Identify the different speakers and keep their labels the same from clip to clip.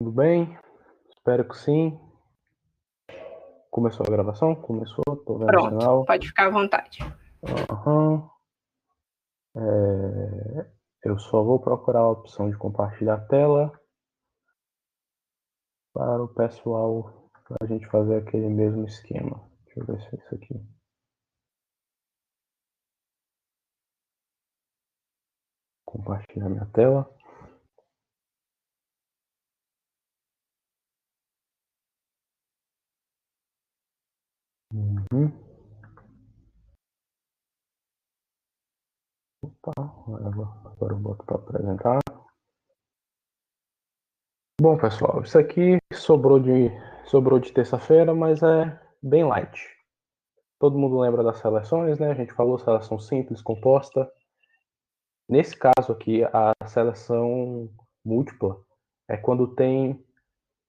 Speaker 1: Tudo bem? Espero que sim. Começou a gravação? Começou, tô vendo o
Speaker 2: Pronto,
Speaker 1: sinal.
Speaker 2: pode ficar à vontade.
Speaker 1: Aham. Eu só vou procurar a opção de compartilhar a tela para o pessoal, para a gente fazer aquele mesmo esquema. Deixa eu ver se é isso aqui. Compartilhar minha tela. Uhum. Opa, agora eu boto para apresentar. Bom, pessoal, isso aqui sobrou de terça-feira, mas é bem light. Todo mundo lembra das seleções, né? A gente falou seleção simples, composta. Nesse caso aqui, a seleção múltipla é quando tem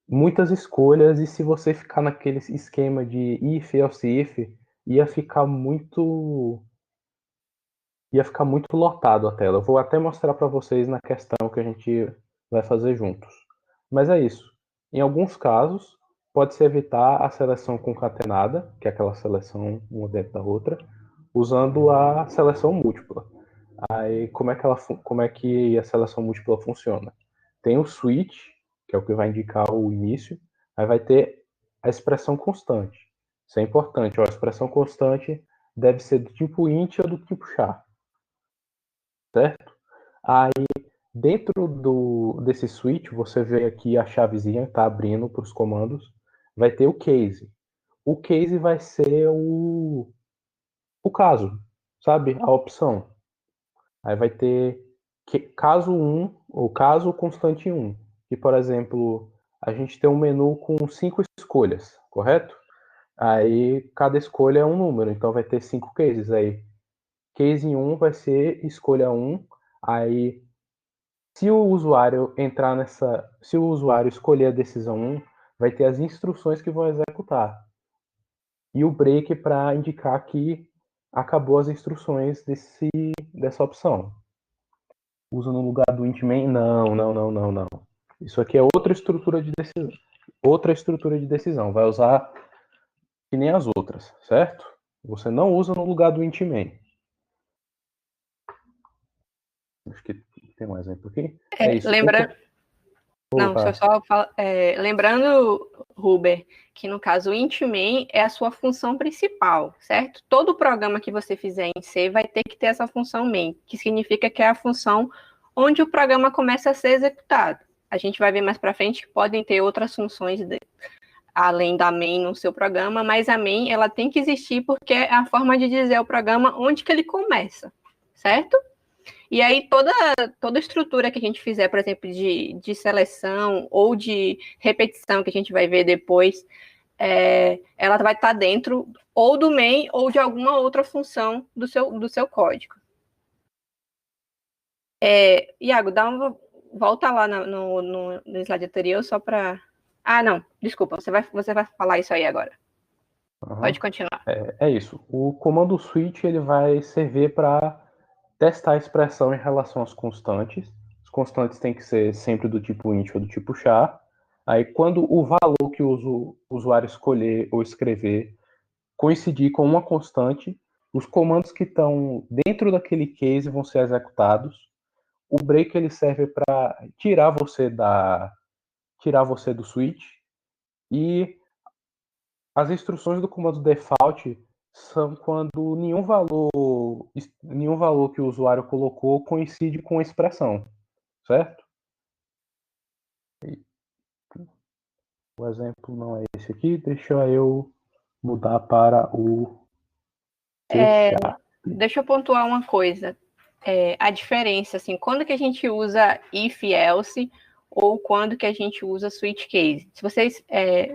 Speaker 1: muitas escolhas e se você ficar naquele esquema de if, else, if, ia ficar muito lotado a tela. Eu vou até mostrar para vocês na questão que a gente vai fazer juntos. Mas é isso. Em alguns casos, pode-se evitar a seleção concatenada, que é aquela seleção uma dentro da outra, usando a seleção múltipla. Aí, como é que a seleção múltipla funciona? Tem o switch, que é o que vai indicar o início, aí vai ter a expressão constante. Isso é importante, ó, a expressão constante deve ser do tipo int ou do tipo char, certo? Aí, dentro desse switch, você vê aqui a chavezinha está abrindo para os comandos, vai ter o case. O case vai ser o caso, sabe? A opção. Aí vai ter caso 1 ou caso constante 1. Que, por exemplo, a gente tem um menu com 5 escolhas, correto? Aí cada escolha é um número, então vai ter 5 cases. Aí case 1 vai ser escolha 1. Aí se o usuário entrar nessa, se o usuário escolher a decisão 1, vai ter as instruções que vão executar. E o break para indicar que acabou as instruções dessa opção. Usa no lugar do int main? Não, não, não, não, não. Isso aqui é outra estrutura de decisão. Outra estrutura de decisão. Vai usar que nem as outras, certo? Você não usa no lugar do int main. Acho que tem um exemplo aqui. É isso.
Speaker 2: Não, lembrando, Huber, que no caso o int main é a sua função principal, certo? Todo programa que você fizer em C vai ter que ter essa função main, que significa que é a função onde o programa começa a ser executado. A gente vai ver mais para frente que podem ter outras funções além da main no seu programa, mas a main ela tem que existir porque é a forma de dizer ao programa onde que ele começa, certo? E aí toda estrutura que a gente fizer, por exemplo, de seleção ou de repetição, que a gente vai ver depois, ela vai estar dentro ou do main ou de alguma outra função do seu código. Iago, volta lá no slide anterior só para... Ah, não, desculpa, você vai falar isso aí agora.
Speaker 1: Uhum.
Speaker 2: Pode continuar.
Speaker 1: É isso. O comando switch ele vai servir para testar a expressão em relação às constantes. As constantes têm que ser sempre do tipo int ou do tipo char. Aí, quando o valor que o usuário escolher ou escrever coincidir com uma constante, os comandos que estão dentro daquele case vão ser executados. O break ele serve para tirar você do switch e as instruções do comando default são quando nenhum valor que o usuário colocou coincide com a expressão, certo? O exemplo não é esse aqui, deixa eu mudar para o C#.
Speaker 2: Deixa eu pontuar uma coisa. A diferença, assim, quando que a gente usa if else ou quando que a gente usa switch case. Se vocês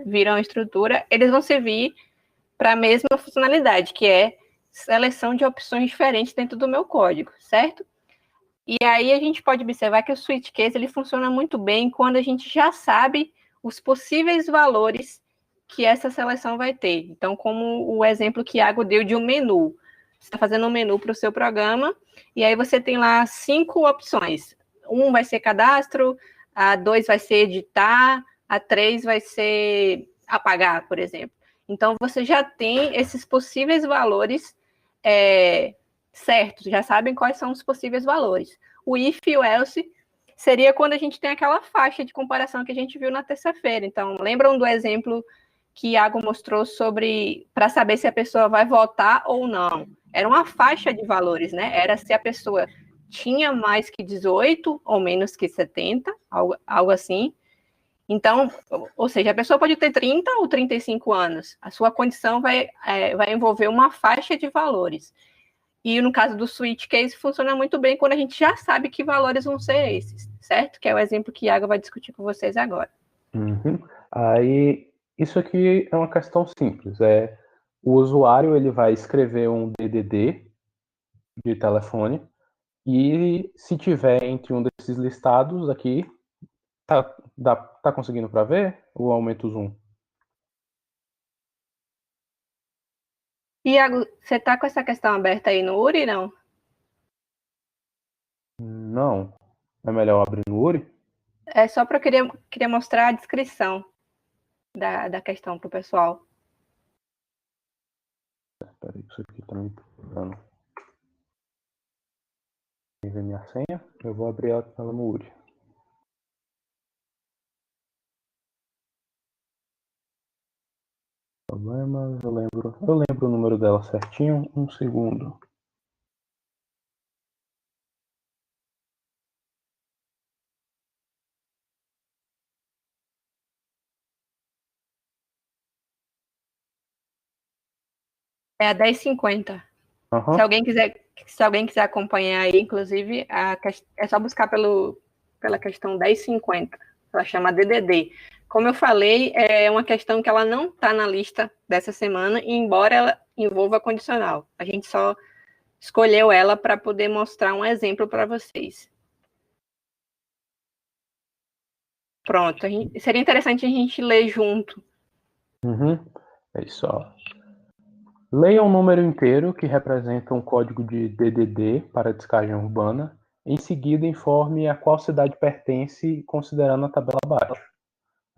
Speaker 2: viram a estrutura, eles vão servir para a mesma funcionalidade, que é seleção de opções diferentes dentro do meu código, certo? E aí a gente pode observar que o switch case ele funciona muito bem quando a gente já sabe os possíveis valores que essa seleção vai ter. Então, como o exemplo que Iago deu de um menu. Você está fazendo um menu para o seu programa, e aí você tem lá 5 opções. 1 vai ser cadastro, a 2 vai ser editar, a 3 vai ser apagar, por exemplo. Então, você já tem esses possíveis valores certos, já sabem quais são os possíveis valores. O if e o else seria quando a gente tem aquela faixa de comparação que a gente viu na terça-feira. Então, lembram do exemplo que Iago mostrou sobre para saber se a pessoa vai votar ou não? Era uma faixa de valores, né? Era se a pessoa tinha mais que 18 ou menos que 70, algo assim. Então, ou seja, a pessoa pode ter 30 ou 35 anos. A sua condição vai envolver uma faixa de valores. E no caso do switch case, funciona muito bem quando a gente já sabe que valores vão ser esses, certo? Que é o exemplo que Iago vai discutir com vocês agora.
Speaker 1: Uhum. Aí, isso aqui é uma questão simples. O usuário ele vai escrever um DDD de telefone e se tiver entre um desses listados aqui, tá conseguindo para ver? Ou aumenta o zoom?
Speaker 2: Iago, você está com essa questão aberta aí no URI, não?
Speaker 1: Não. É melhor abrir no URI?
Speaker 2: É só para eu queria mostrar a descrição da questão para o pessoal.
Speaker 1: Espera aí, isso aqui tá me procurando. Ver minha senha. Eu vou abrir ela no URI. Problemas, eu lembro o número dela certinho. Um segundo.
Speaker 2: É a 1050.
Speaker 1: Uhum.
Speaker 2: Se alguém quiser acompanhar aí, inclusive, é só buscar pela questão 1050. Ela chama DDD. Como eu falei, é uma questão que ela não está na lista dessa semana, embora ela envolva condicional. A gente só escolheu ela para poder mostrar um exemplo para vocês. Pronto. Seria interessante a gente ler junto.
Speaker 1: Uhum. É isso, ó. Leia um número inteiro que representa um código de DDD para descagem urbana. Em seguida, informe a qual cidade pertence, considerando a tabela abaixo.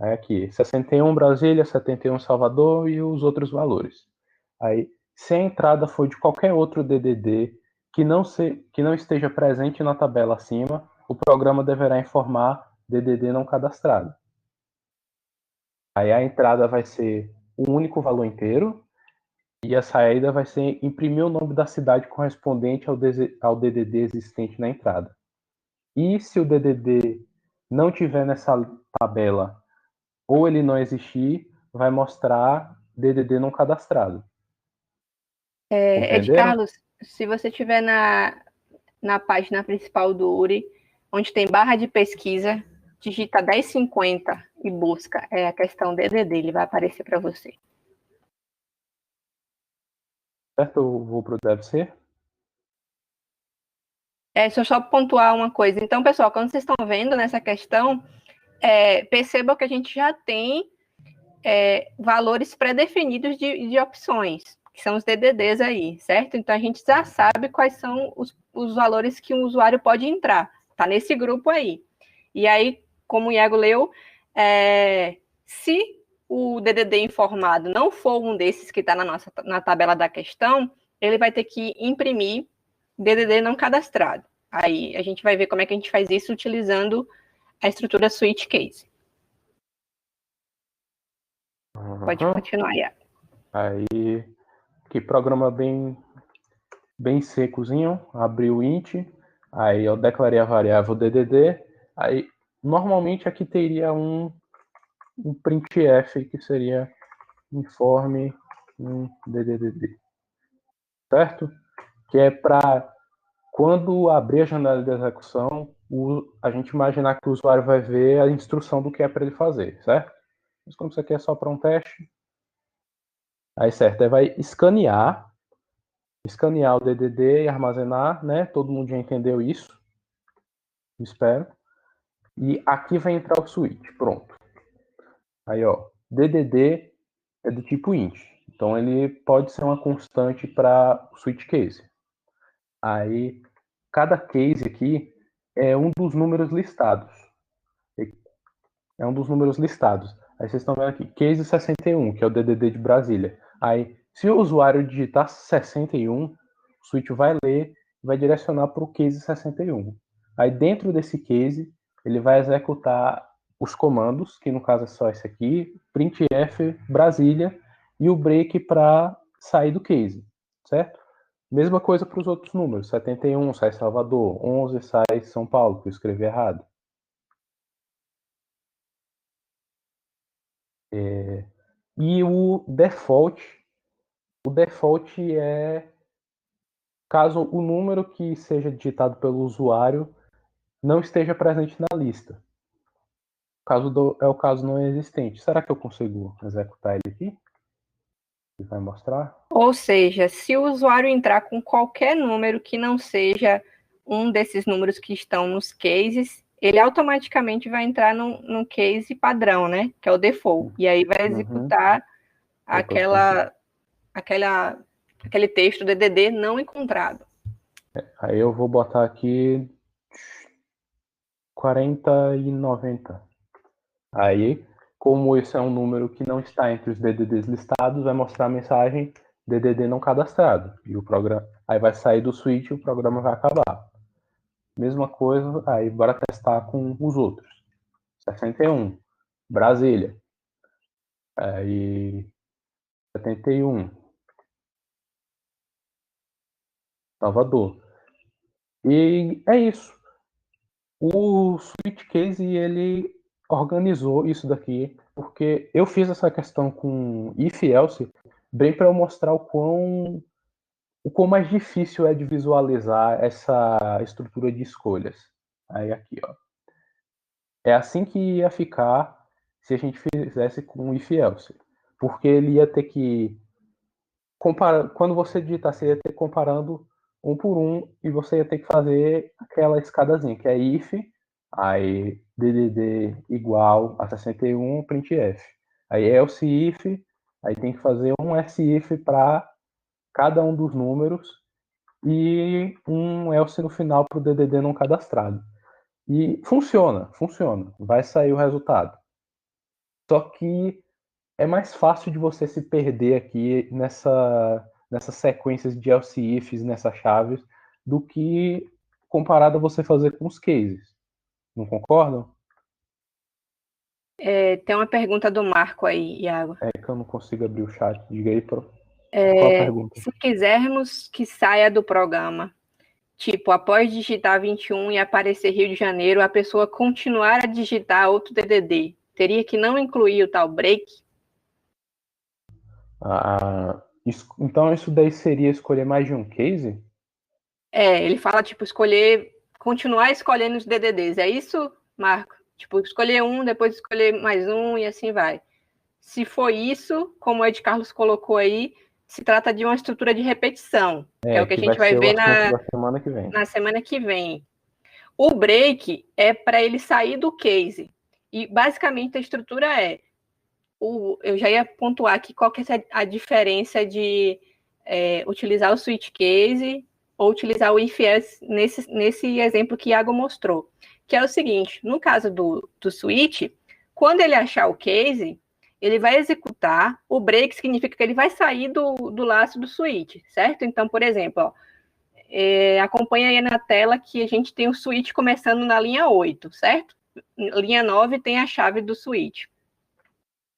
Speaker 1: Aí aqui, 61 Brasília, 71 Salvador e os outros valores. Aí, se a entrada for de qualquer outro DDD que não esteja presente na tabela acima, o programa deverá informar DDD não cadastrado. Aí a entrada vai ser um único valor inteiro e a saída vai ser imprimir o nome da cidade correspondente ao DDD existente na entrada. E se o DDD não tiver nessa tabela ou ele não existir, vai mostrar DDD não cadastrado.
Speaker 2: Ed
Speaker 1: Entenderam?
Speaker 2: Carlos, se você estiver na página principal do URI, onde tem barra de pesquisa, digita 1050 e busca a questão DDD, ele vai aparecer para você.
Speaker 1: Certo? Eu vou para o deve ser.
Speaker 2: Deixa eu só pontuar uma coisa. Então, pessoal, quando vocês estão vendo nessa questão, percebam que a gente já tem valores pré-definidos de opções, que são os DDDs aí, certo? Então, a gente já sabe quais são os valores que um usuário pode entrar. Está nesse grupo aí. E aí, como o Iago leu, se o DDD informado não for um desses que está na tabela da questão, ele vai ter que imprimir DDD não cadastrado. Aí a gente vai ver como é que a gente faz isso utilizando a estrutura switch case. Pode continuar, Iago.
Speaker 1: Aí, que programa bem secozinho, abri o int, aí eu declarei a variável DDD, aí normalmente aqui teria um printf que seria informe DDD, certo? Que é para quando abrir a janela de execução, a gente imaginar que o usuário vai ver a instrução do que é para ele fazer, certo? Mas como isso aqui é só para um teste, aí certo, aí vai escanear o DDD e armazenar, né? Todo mundo já entendeu isso, espero. E aqui vai entrar o switch, pronto. Aí, ó, DDD é do tipo int, então ele pode ser uma constante para o switch case. Aí, cada case aqui é um dos números listados. É um dos números listados. Aí vocês estão vendo aqui, case 61, que é o DDD de Brasília. Aí, se o usuário digitar 61, o switch vai ler e vai direcionar para o case 61. Aí, dentro desse case, ele vai executar os comandos, que no caso é só esse aqui, printf Brasília, e o break para sair do case, certo? Mesma coisa para os outros números. 71 sai Salvador, 11 sai São Paulo, que eu escrevi errado. E o default é caso o número que seja digitado pelo usuário não esteja presente na lista. É o caso não existente. Será que eu consigo executar ele aqui? Ele vai mostrar?
Speaker 2: Ou seja, se o usuário entrar com qualquer número que não seja um desses números que estão nos cases, ele automaticamente vai entrar num case padrão, né? Que é o default. E aí vai executar aquele texto DDD não encontrado.
Speaker 1: Aí eu vou botar aqui 40 e 90. Aí, como esse é um número que não está entre os DDDs listados, vai mostrar a mensagem DDD não cadastrado. E o programa, aí vai sair do switch e o programa vai acabar. Mesma coisa, aí bora testar com os outros. 61, Brasília. Aí 71, Salvador. E é isso. O Switch Case, ele organizou isso daqui, porque eu fiz essa questão com if else bem para eu mostrar o quão mais difícil é de visualizar essa estrutura de escolhas. Aí aqui, ó. É assim que ia ficar se a gente fizesse com if else, porque ele ia ter que comparar, quando você digitar, você ia ter comparando um por um e você ia ter que fazer aquela escadazinha, que é if, aí DDD igual a 61, printf. Aí else if, aí tem que fazer um else if para cada um dos números e um else no final para o DDD não cadastrado. E funciona, vai sair o resultado. Só que é mais fácil de você se perder aqui nessas sequências de else ifs, nessas chaves, do que comparado a você fazer com os cases. Não concordam?
Speaker 2: Tem uma pergunta do Marco aí, Iago.
Speaker 1: É que eu não consigo abrir o chat. Diga aí qual a pergunta.
Speaker 2: Se quisermos que saia do programa, tipo, após digitar 21 e aparecer Rio de Janeiro, a pessoa continuar a digitar outro DDD, teria que não incluir o tal break?
Speaker 1: Então isso daí seria escolher mais de um case?
Speaker 2: Ele fala, tipo, continuar escolhendo os DDDs. É isso, Marco? Tipo, escolher um, depois escolher mais um e assim vai. Se for isso, como o Ed Carlos colocou aí, se trata de uma estrutura de repetição, que é o que a gente vai ver
Speaker 1: na semana que vem.
Speaker 2: Na semana que vem. O break é para ele sair do case. E basicamente a estrutura eu já ia pontuar aqui qual que é a diferença de utilizar o switch case ou utilizar o if else nesse exemplo que Iago mostrou. Que é o seguinte, no caso do switch, quando ele achar o case, ele vai executar, o break significa que ele vai sair do laço do switch, certo? Então, por exemplo, ó, acompanha aí na tela que a gente tem o switch começando na linha 8, certo? Linha 9 tem a chave do switch.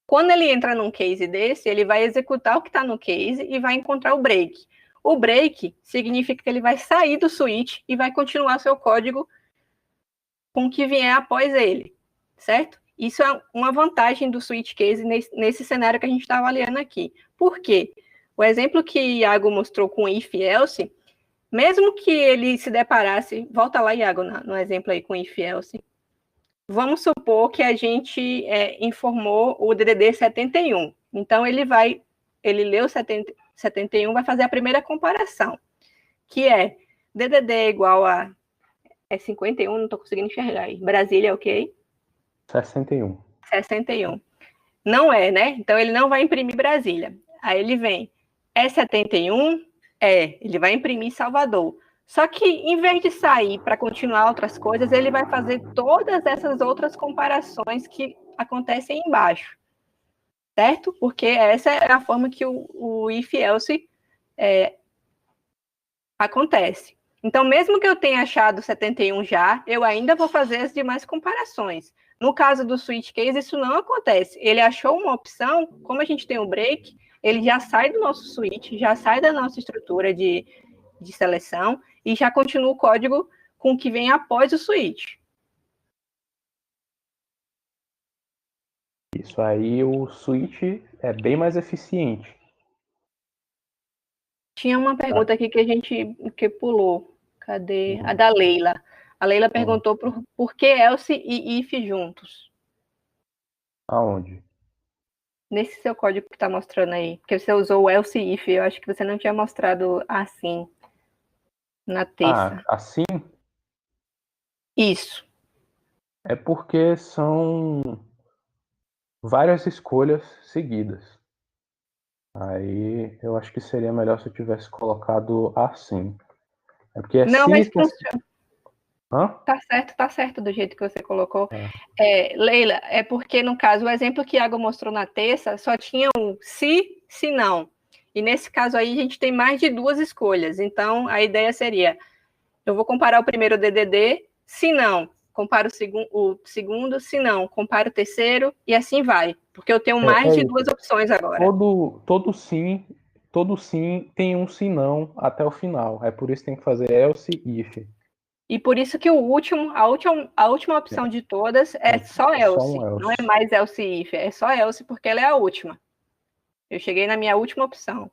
Speaker 2: Quando ele entra num case desse, ele vai executar o que está no case e vai encontrar o break. O break significa que ele vai sair do switch e vai continuar seu código com o que vier após ele, certo? Isso é uma vantagem do switch case nesse cenário que a gente está avaliando aqui. Por quê? O exemplo que Iago mostrou com if else, mesmo que ele se deparasse, volta lá, Iago, no exemplo aí com if else, vamos supor que a gente informou o DDD 71. Então, ele leu 71, vai fazer a primeira comparação, que é DDD é igual a 51, não estou conseguindo enxergar aí. Brasília, ok?
Speaker 1: 61.
Speaker 2: 61. Não é, né? Então, ele não vai imprimir Brasília. Aí ele vem, 71? Ele vai imprimir Salvador. Só que, em vez de sair para continuar outras coisas, ele vai fazer todas essas outras comparações que acontecem embaixo, certo? Porque essa é a forma que o if-else acontece. Então, mesmo que eu tenha achado 71 já, eu ainda vou fazer as demais comparações. No caso do switch case, isso não acontece. Ele achou uma opção, como a gente tem o break, ele já sai do nosso switch, já sai da nossa estrutura de seleção e já continua o código com o que vem após o switch.
Speaker 1: Isso aí, o switch é bem mais eficiente.
Speaker 2: Tinha uma pergunta aqui que a gente pulou. Cadê? A da Leila. A Leila perguntou por que else e if juntos.
Speaker 1: Aonde?
Speaker 2: Nesse seu código que está mostrando aí. Porque você usou o else e if. Eu acho que você não tinha mostrado assim na terça.
Speaker 1: Assim?
Speaker 2: Isso.
Speaker 1: É porque são várias escolhas seguidas. Aí eu acho que seria melhor se eu tivesse colocado assim. É porque
Speaker 2: não, mas funciona.
Speaker 1: Hã?
Speaker 2: Tá certo do jeito que você colocou. Leila, é porque, no caso, o exemplo que Iago mostrou na terça só tinha um se não. E nesse caso aí, a gente tem mais de duas escolhas. Então, a ideia seria, eu vou comparar o primeiro DDD, se não. Comparo o segundo, se não. Comparo o terceiro, e assim vai. Porque eu tenho mais de duas opções agora.
Speaker 1: Todo sim tem um se não até o final. É por isso que tem que fazer else if.
Speaker 2: E por isso que a última opção de todas é só else. Não é mais else if, é só else porque ela é a última. Eu cheguei na minha última opção.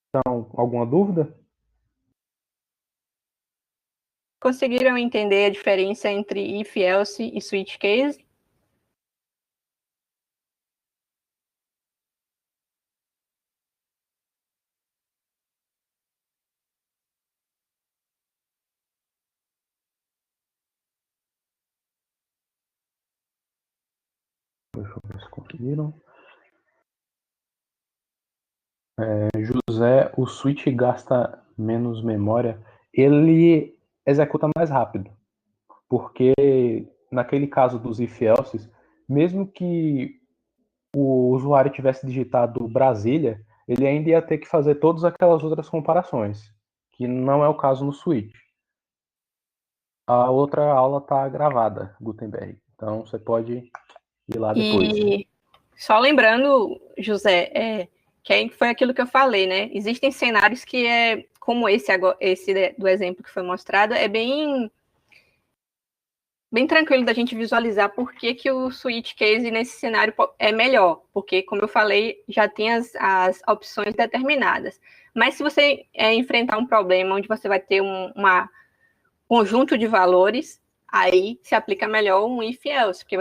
Speaker 1: Então, alguma dúvida?
Speaker 2: Conseguiram entender a diferença entre if, else e switch case?
Speaker 1: Deixa eu ver se conseguiram. José, o switch gasta menos memória. Ele executa mais rápido. Porque naquele caso dos if-elses, mesmo que o usuário tivesse digitado Brasília, ele ainda ia ter que fazer todas aquelas outras comparações, que não é o caso no switch. A outra aula está gravada, Gutenberg. Então você pode ir lá depois.
Speaker 2: E só lembrando, José, que foi aquilo que eu falei, né? Existem cenários que como esse do exemplo que foi mostrado, é bem tranquilo da gente visualizar por que o switch case nesse cenário é melhor, porque, como eu falei, já tem as opções determinadas. Mas se você enfrentar um problema onde você vai ter um conjunto de valores, aí se aplica melhor um if else, porque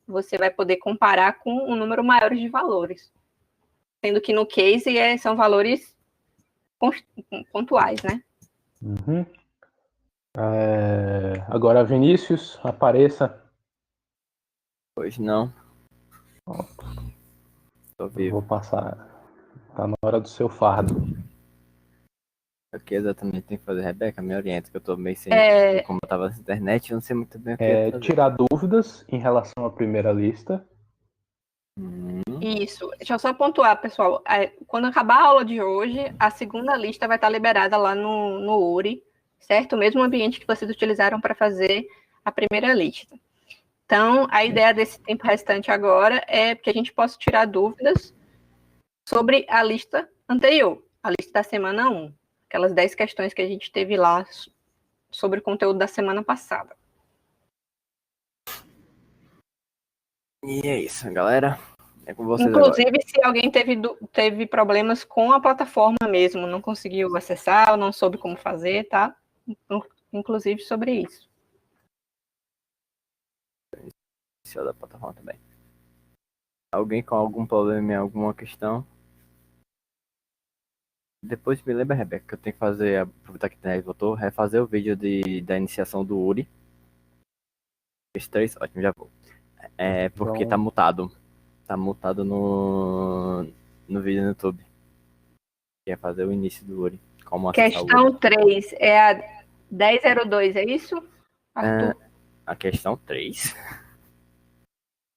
Speaker 2: você vai poder comparar com um número maior de valores. Sendo que no case são valores pontuais, né?
Speaker 1: Uhum. Agora, Vinícius, apareça.
Speaker 3: Hoje não. Tô vivo.
Speaker 1: Vou passar. Tá na hora do seu fardo.
Speaker 3: O que exatamente tem que fazer, Rebeca? Me orienta, que eu tô meio sem. Como eu tava na internet, eu não sei muito bem o que fazer.
Speaker 1: Tirar dúvidas em relação à primeira lista.
Speaker 2: Isso. Deixa eu só pontuar, pessoal. Quando acabar a aula de hoje, a segunda lista vai estar liberada lá no URI, certo? O mesmo ambiente que vocês utilizaram para fazer a primeira lista. Então, a ideia desse tempo restante agora é que a gente possa tirar dúvidas sobre a lista anterior, a lista da semana 1. Aquelas 10 questões que a gente teve lá sobre o conteúdo da semana passada.
Speaker 3: E é isso, galera. É com vocês
Speaker 2: Inclusive,
Speaker 3: agora.
Speaker 2: se alguém teve problemas com a plataforma mesmo, não conseguiu acessar ou não soube como fazer, tá? Inclusive sobre isso.
Speaker 3: Da plataforma também. Alguém com algum problema em alguma questão? Depois me lembra, Rebeca, que eu tenho que fazer, aproveitar que a voltou, refazer o vídeo da iniciação do Uri. Fez 3, ótimo, já vou. Porque
Speaker 1: Então...
Speaker 3: tá mutado. Tá mutado no vídeo no YouTube. Quer fazer o início do Uri. Como
Speaker 2: Questão 3 é a 1002, é isso, Arthur?
Speaker 3: A questão 3.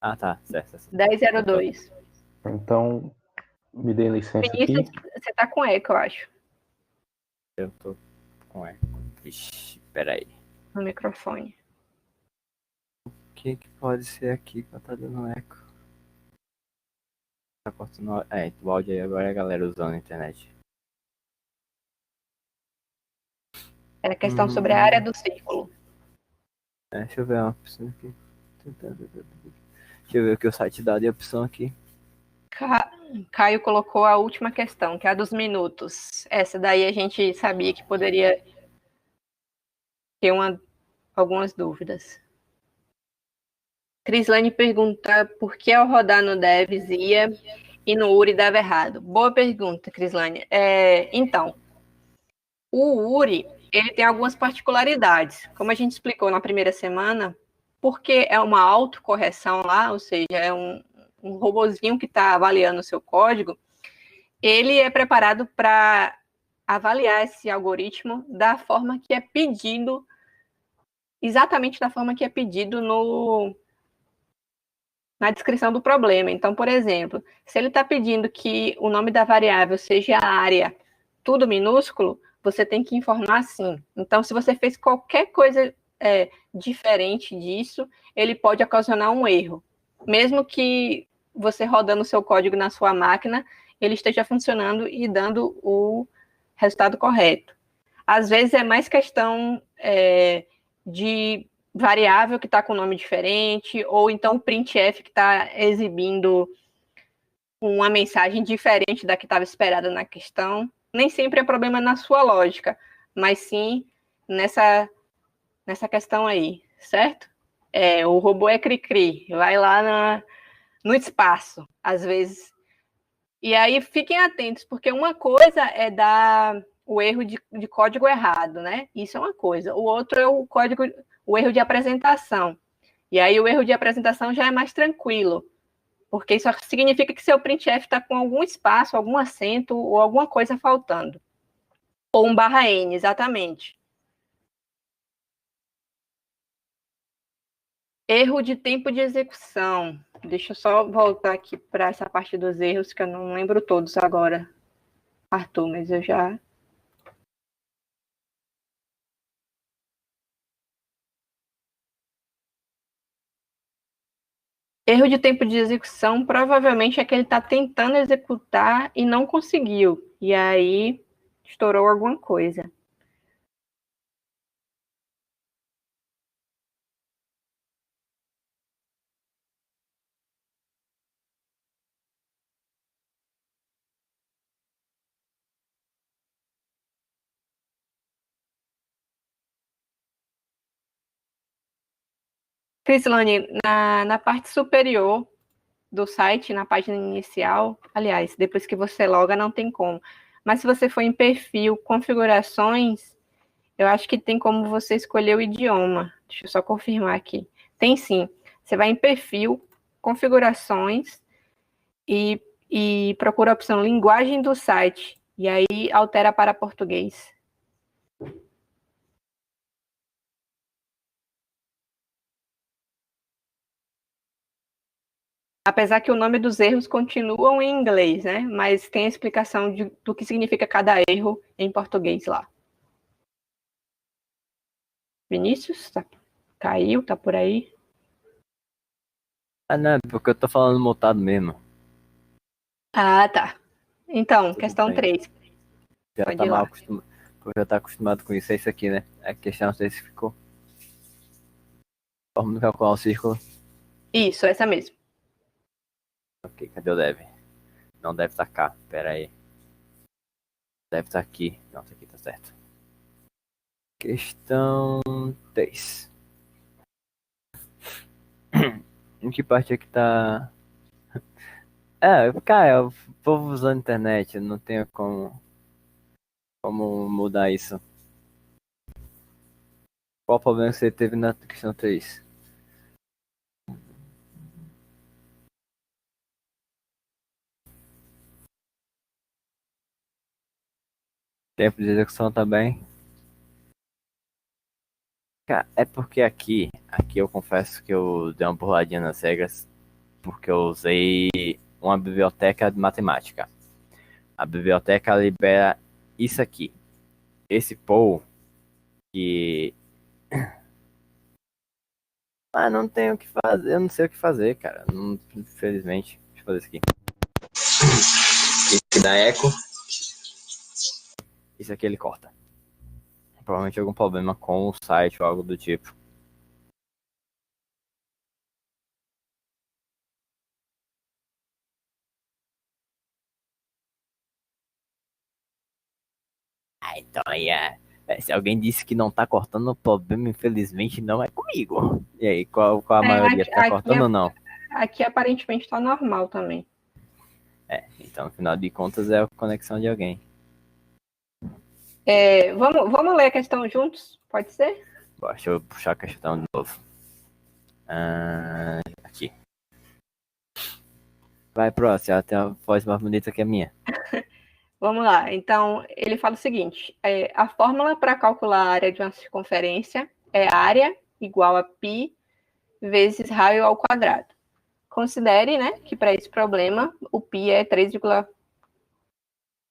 Speaker 3: Ah, tá. Certo.
Speaker 2: 10.02.
Speaker 1: Então, me dê licença
Speaker 2: Vinícius,
Speaker 1: aqui.
Speaker 2: você tá com eco, eu acho,
Speaker 3: Eu tô com eco. Vixe, peraí.
Speaker 2: no microfone.
Speaker 3: O que pode ser aqui que tá dando eco? Tá cortando. O áudio aí agora é a galera usando a internet.
Speaker 2: Era questão sobre a área do círculo.
Speaker 3: Deixa eu ver uma opção aqui. Deixa eu ver o que o site dá de opção aqui.
Speaker 2: Caio colocou a última questão, que é a dos minutos. Essa daí a gente sabia que poderia ter algumas dúvidas. Crislane pergunta por que ao rodar no Devs ia e no URI dava errado. Boa pergunta, Crislane. Então, o URI ele tem algumas particularidades. Como a gente explicou na primeira semana, porque é uma autocorreção lá, ou seja, é um robozinho que está avaliando o seu código, ele é preparado para avaliar esse algoritmo da forma que é pedido, exatamente da forma que é pedido na descrição do problema. Então, por exemplo, se ele está pedindo que o nome da variável seja a área, tudo minúsculo, você tem que informar assim. Então, se você fez qualquer coisa diferente disso, ele pode ocasionar um erro. Mesmo que você rodando o seu código na sua máquina, ele esteja funcionando e dando o resultado correto. Às vezes é mais questão de variável que está com nome diferente, ou então o printf que está exibindo uma mensagem diferente da que estava esperada na questão. Nem sempre é problema na sua lógica, mas sim nessa questão aí, certo? O robô é cri-cri, vai lá no espaço, às vezes. E aí fiquem atentos, porque uma coisa é dar o erro de código errado, né? Isso é uma coisa. O outro é o erro de apresentação. E aí o erro de apresentação já é mais tranquilo, porque isso significa que seu printf está com algum espaço, algum acento ou alguma coisa faltando. Ou um /n, exatamente. Erro de tempo de execução. Deixa eu só voltar aqui para essa parte dos erros, que eu não lembro todos agora, Arthur, mas eu já... Erro de tempo de execução provavelmente é que ele está tentando executar e não conseguiu. E aí estourou alguma coisa. Crislane, na parte superior do site, na página inicial, aliás, depois que você loga não tem como. Mas se você for em perfil, configurações, eu acho que tem como você escolher o idioma. Deixa eu só confirmar aqui. Tem sim. Você vai em perfil, configurações e procura a opção linguagem do site. E aí altera para português. Apesar que o nome dos erros continuam em inglês, né? Mas tem a explicação do que significa cada erro em português lá. Vinícius, caiu, tá por aí?
Speaker 3: Ah, não, é porque eu tô falando mutado mesmo.
Speaker 2: Ah, tá. Então,
Speaker 3: Tudo
Speaker 2: questão
Speaker 3: bem.
Speaker 2: 3.
Speaker 3: Já
Speaker 2: Pode
Speaker 3: tá
Speaker 2: ir
Speaker 3: mal
Speaker 2: lá.
Speaker 3: acostumado. Já tá acostumado com isso, é isso aqui, né? A questão não sei se ficou. Vamos calcular o círculo.
Speaker 2: Isso, essa mesmo.
Speaker 3: Ok, cadê o deve? Não deve estar cá, pera aí. Deve estar aqui. Não, isso aqui tá certo. Questão 3. Em que parte é que tá... cara, o povo usando a internet, não tem como mudar isso. Qual o problema que você teve na questão 3? Tempo de execução também. É porque aqui eu confesso que eu dei uma burladinha nas regras, porque eu usei uma biblioteca de matemática. A biblioteca libera isso aqui. Esse pool que... Ah, não tenho o que fazer, eu não sei o que fazer, cara. Não, infelizmente. Deixa eu fazer isso aqui. Esse dá eco. Isso aqui ele corta. Provavelmente algum problema com o site ou algo do tipo. Então aí se alguém disse que não tá cortando, o problema infelizmente não é comigo. E aí, qual a maioria? Tá cortando ou não?
Speaker 2: Aqui aparentemente tá normal também.
Speaker 3: Então no final de contas é a conexão de alguém.
Speaker 2: Vamos ler a questão juntos? Pode ser?
Speaker 3: Deixa eu puxar a questão de novo. Aqui. Vai, próximo. Ela tem uma voz mais bonita que a minha.
Speaker 2: Vamos lá. Então, ele fala o seguinte. A fórmula para calcular a área de uma circunferência é área igual a π vezes raio ao quadrado. Considere, né, que para esse problema, o π é 3,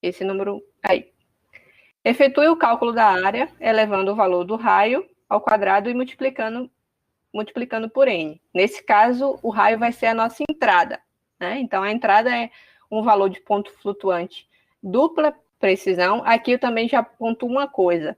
Speaker 2: esse número aí. Efetue o cálculo da área, elevando o valor do raio ao quadrado e multiplicando por n. Nesse caso, o raio vai ser a nossa entrada, né? Então, a entrada é um valor de ponto flutuante dupla precisão. Aqui eu também já pontuo uma coisa.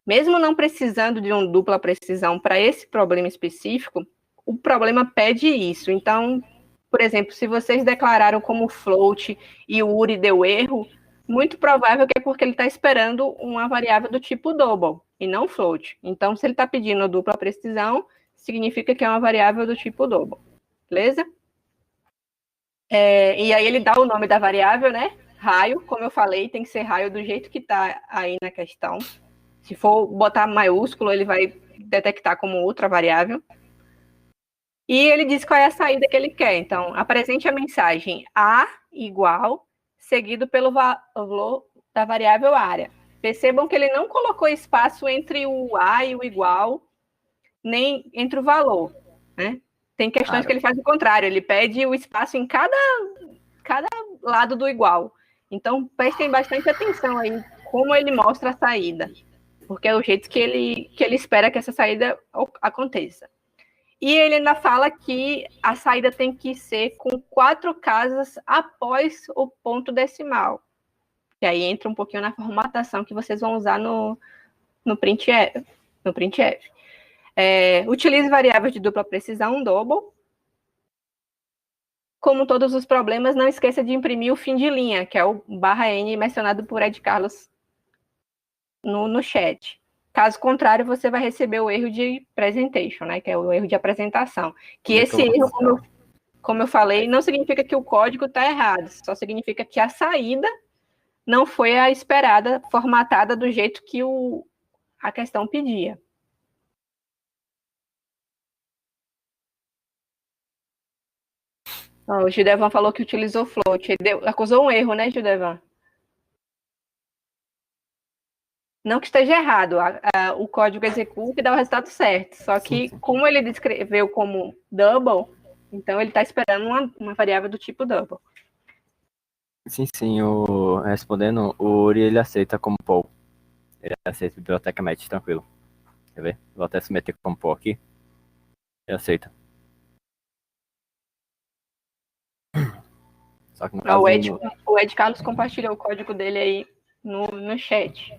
Speaker 2: Mesmo não precisando de uma dupla precisão para esse problema específico, o problema pede isso. Então, por exemplo, se vocês declararam como float e o URI deu erro, muito provável que é porque ele está esperando uma variável do tipo double e não float. Então, se ele está pedindo dupla precisão, significa que é uma variável do tipo double. Beleza? E aí ele dá o nome da variável, né? Raio, como eu falei, tem que ser raio do jeito que está aí na questão. Se for botar maiúsculo, ele vai detectar como outra variável. E ele diz qual é a saída que ele quer. Então, apresente a mensagem A igual, seguido pelo valor da variável área. Percebam que ele não colocou espaço entre o A e o igual, nem entre o valor, né? Tem questões que ele faz o contrário, ele pede o espaço em cada lado do igual. Então, prestem bastante atenção aí como ele mostra a saída, porque é o jeito que ele espera que essa saída aconteça. E ele ainda fala que a saída tem que ser com 4 casas após o ponto decimal. E aí entra um pouquinho na formatação que vocês vão usar no printf. Utilize variáveis de dupla precisão, double. Como todos os problemas, não esqueça de imprimir o fim de linha, que é o /n mencionado por Ed Carlos no chat. Caso contrário, você vai receber o erro de presentation, né? Que é o erro de apresentação. Que esse erro, como eu falei, não significa que o código está errado, só significa que a saída não foi a esperada, formatada do jeito que a questão pedia. O Gildevan falou que utilizou float. Acusou um erro, né, Gildevan? Não que esteja errado, o código executa e dá o resultado certo. Só que, como ele descreveu como double, então ele está esperando uma variável do tipo double.
Speaker 3: Sim. Respondendo, o URI ele aceita como pool. Ele aceita biblioteca match, tranquilo. Quer ver? Vou até se meter como pool aqui. Ele aceita. Só que no caso,
Speaker 2: o Ed Carlos compartilhou o código dele aí no chat.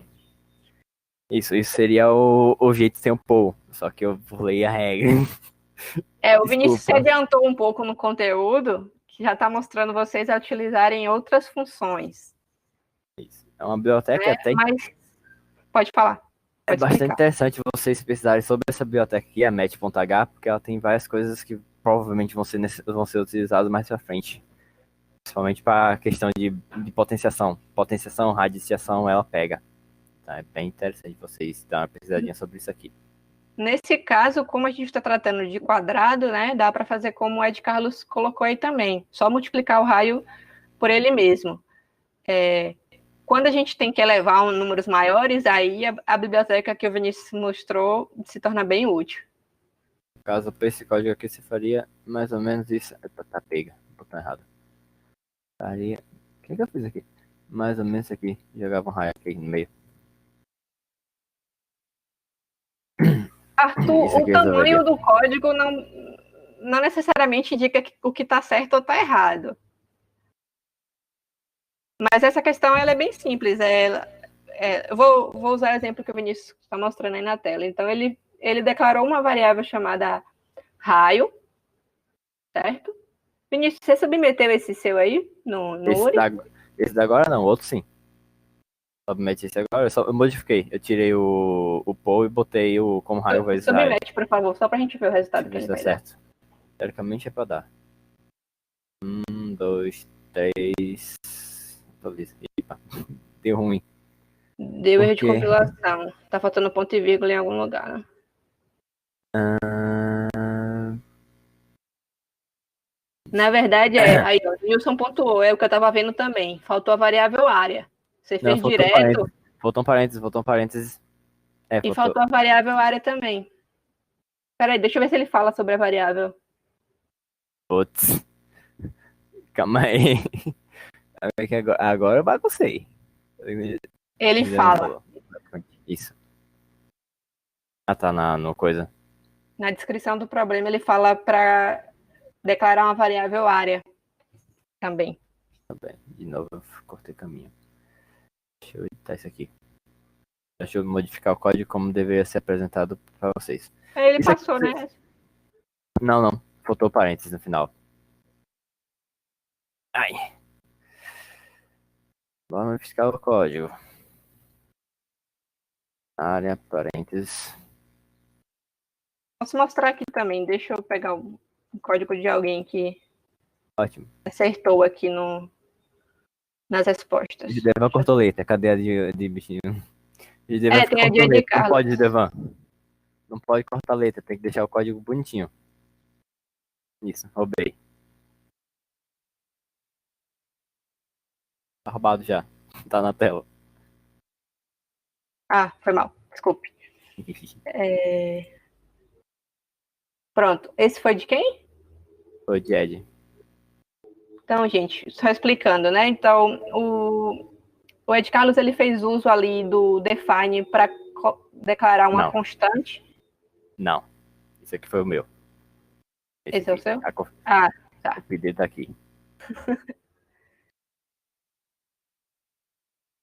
Speaker 3: Isso seria o jeito de ser um pool. Só que eu pulei a regra.
Speaker 2: O Vinícius se adiantou um pouco no conteúdo, que já está mostrando vocês a utilizarem outras funções.
Speaker 3: Isso. É uma biblioteca até...
Speaker 2: Mas pode falar.
Speaker 3: É bastante interessante vocês pesquisarem sobre essa biblioteca aqui, a match.h, porque ela tem várias coisas que provavelmente vão ser utilizadas mais pra frente. Principalmente para a questão de potenciação. Potenciação, radiciação, ela pega. Então é bem interessante vocês darem uma pesquisadinha sobre isso aqui.
Speaker 2: Nesse caso, como a gente está tratando de quadrado, né, dá para fazer como o Ed Carlos colocou aí também. Só multiplicar o raio por ele mesmo. Quando a gente tem que elevar números maiores, aí a biblioteca que o Vinícius mostrou se torna bem útil.
Speaker 3: No caso, para esse código aqui, você faria mais ou menos isso. Tá pega, botão errado. Faria. O que eu fiz aqui? Mais ou menos aqui. Jogava um raio aqui no meio.
Speaker 2: Arthur, o tamanho do código não necessariamente indica o que está certo ou está errado. Mas essa questão ela é bem simples. Eu vou usar o exemplo que o Vinícius está mostrando aí na tela. Então, ele declarou uma variável chamada raio, certo? Vinícius, você submeteu esse seu aí no URI?
Speaker 3: Esse da agora não, o outro sim. Submeti esse agora, eu modifiquei. Eu tirei o poll e botei o como raio vezes raio.
Speaker 2: Submete, por favor, só pra gente ver o resultado que ele vai dar.
Speaker 3: Teoricamente é pra dar. 1, 2, 3... Epa, deu ruim.
Speaker 2: Deu erro de compilação. Tá faltando ponto e vírgula em algum lugar, né? Na verdade, aí, ó, Wilson pontuou, é o que eu tava vendo também. Faltou a variável área. Você fez direto.
Speaker 3: Faltou um parênteses.
Speaker 2: E faltou a variável área também. Peraí, deixa eu ver se ele fala sobre a variável.
Speaker 3: Putz. Calma aí. Agora eu baguncei.
Speaker 2: Ele fala.
Speaker 3: Isso. Tá no coisa.
Speaker 2: Na descrição do problema, ele fala para declarar uma variável área também.
Speaker 3: De novo, eu cortei caminho. Deixa eu editar isso aqui. Deixa eu modificar o código como deveria ser apresentado para vocês.
Speaker 2: Ele isso passou, aqui, né?
Speaker 3: Não. Faltou parênteses no final. Ai. Vamos modificar o código. Área, parênteses.
Speaker 2: Posso mostrar aqui também. Deixa eu pegar o código de alguém que
Speaker 3: ótimo
Speaker 2: acertou aqui nas respostas.
Speaker 3: Devan cortou letra. Cadê a de bichinho?
Speaker 2: Tem a de Carlos.
Speaker 3: Não pode, Devan. Não pode cortar letra. Tem que deixar o código bonitinho. Isso, roubei. Tá roubado já. Tá na tela.
Speaker 2: Ah, foi mal. Desculpe. Pronto. Esse foi de quem?
Speaker 3: Foi de Ed.
Speaker 2: Então, gente, só explicando, né? Então, o Ed Carlos, ele fez uso ali do define para declarar uma constante?
Speaker 3: Não. Esse aqui foi o meu.
Speaker 2: Esse é o seu?
Speaker 3: Tá.
Speaker 2: O
Speaker 3: PD tá aqui.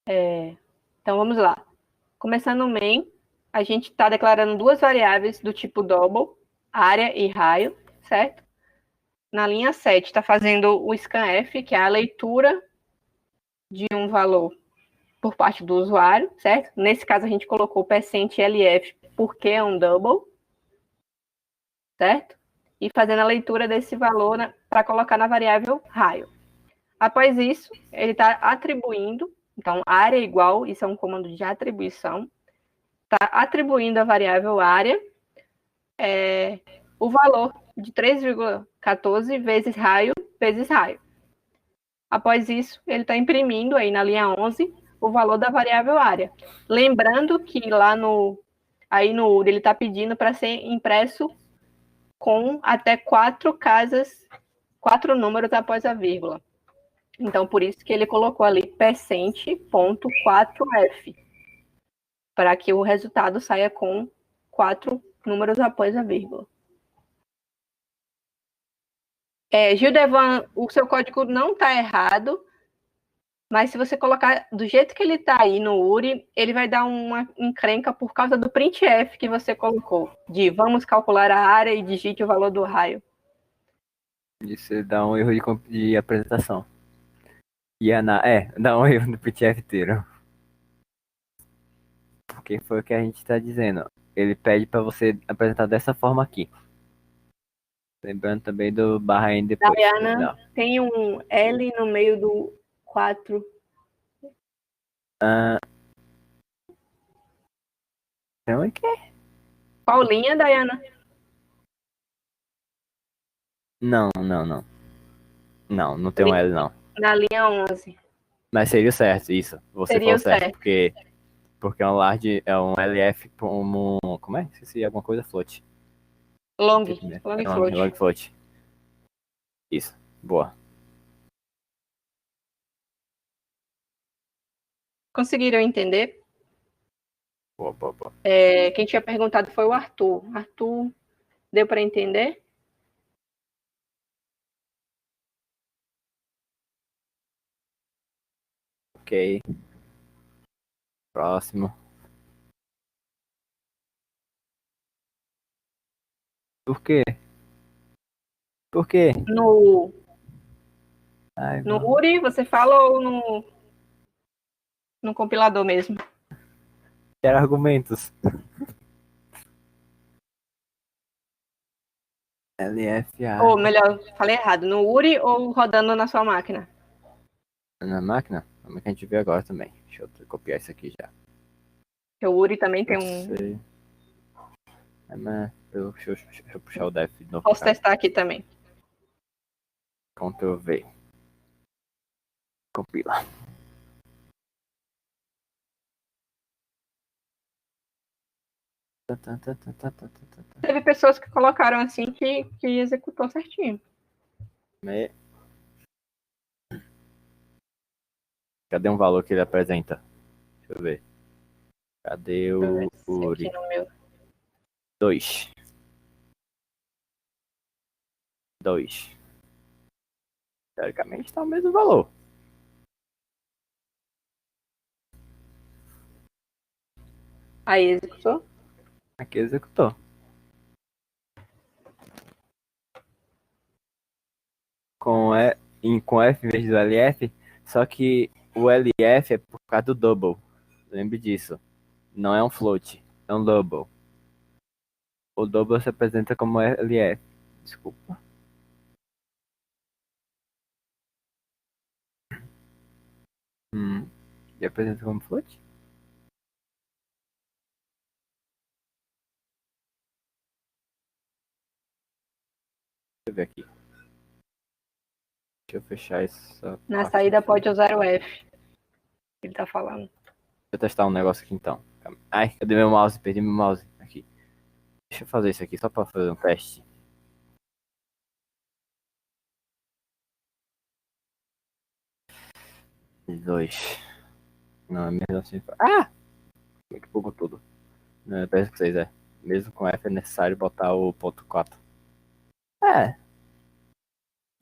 Speaker 2: Então, vamos lá. Começando no main, a gente está declarando duas variáveis do tipo double, área e raio, certo? Na linha 7, está fazendo o scanf, que é a leitura de um valor por parte do usuário, certo? Nesse caso, a gente colocou o %lf porque é um double, certo? E fazendo a leitura desse valor para colocar na variável raio. Após isso, ele está atribuindo, então, área igual, isso é um comando de atribuição, está atribuindo a variável área o valor de 3,14 vezes raio. Após isso, ele está imprimindo aí na linha 11 o valor da variável área. Lembrando que lá no URI ele está pedindo para ser impresso com até 4 números após a vírgula. Então, por isso que ele colocou ali %.4f, para que o resultado saia com 4 números após a vírgula. Gildevan, o seu código não está errado, mas se você colocar do jeito que ele está aí no URI, ele vai dar uma encrenca por causa do printf que você colocou, de vamos calcular a área e digite o valor do raio.
Speaker 3: Isso dá um erro de apresentação. Dá um erro no printf inteiro. Porque foi o que a gente está dizendo. Ele pede para você apresentar dessa forma aqui. Lembrando também do _n depois.
Speaker 2: Diana, tem um L no meio do 4.
Speaker 3: Então é que é?
Speaker 2: Qual linha, Diana?
Speaker 3: Não. Não tem um L, não.
Speaker 2: Na linha 11.
Speaker 3: Mas seria o certo, isso. Você
Speaker 2: Seria
Speaker 3: falou
Speaker 2: o
Speaker 3: certo,
Speaker 2: certo.
Speaker 3: porque é um large, é um LF como. Como é? Esqueci alguma coisa, float.
Speaker 2: Long
Speaker 3: É um
Speaker 2: float.
Speaker 3: long float. Isso. Boa.
Speaker 2: Conseguiram entender?
Speaker 3: Boa, boa, boa.
Speaker 2: Quem tinha perguntado foi o Arthur. Arthur, deu para entender?
Speaker 3: Ok. Próximo. Por quê? Por quê?
Speaker 2: No
Speaker 3: Ai,
Speaker 2: No
Speaker 3: mano.
Speaker 2: URI, você fala ou no compilador mesmo?
Speaker 3: Quero argumentos. LFA.
Speaker 2: Ou melhor, falei errado, no URI ou rodando na sua máquina?
Speaker 3: Na máquina? A máquina a gente vê agora também. Deixa eu copiar isso aqui já.
Speaker 2: Porque o URI também tem
Speaker 3: Eu
Speaker 2: um.
Speaker 3: sei. Deixa eu puxar o def de novo.
Speaker 2: Posso testar aqui também.
Speaker 3: Ctrl V. Compila.
Speaker 2: Teve pessoas que colocaram assim que executou certinho.
Speaker 3: Cadê um valor que ele apresenta? Deixa eu ver. Cadê o
Speaker 2: Aqui
Speaker 3: URI?
Speaker 2: no meu.
Speaker 3: 2. 2. Teoricamente está o mesmo valor.
Speaker 2: Aí executou.
Speaker 3: Aqui executou. Com F em vez do LF, só que o LF é por causa do double. Lembre disso. Não é um float, é um double. O double se apresenta como LF. Desculpa. E apresenta como float? Deixa eu ver aqui. Deixa eu fechar essa
Speaker 2: Na
Speaker 3: parte
Speaker 2: saída
Speaker 3: aqui.
Speaker 2: pode usar o F. Ele tá falando.
Speaker 3: Deixa eu testar um negócio aqui então. Ai, cadê meu mouse? Perdi meu mouse. Aqui. Deixa eu fazer isso aqui só pra fazer um teste. Dois. Não, é mesmo assim. Ah! Como é que bugou tudo? Não, é peço que vocês é. Mesmo com F é necessário botar o ponto 4. É.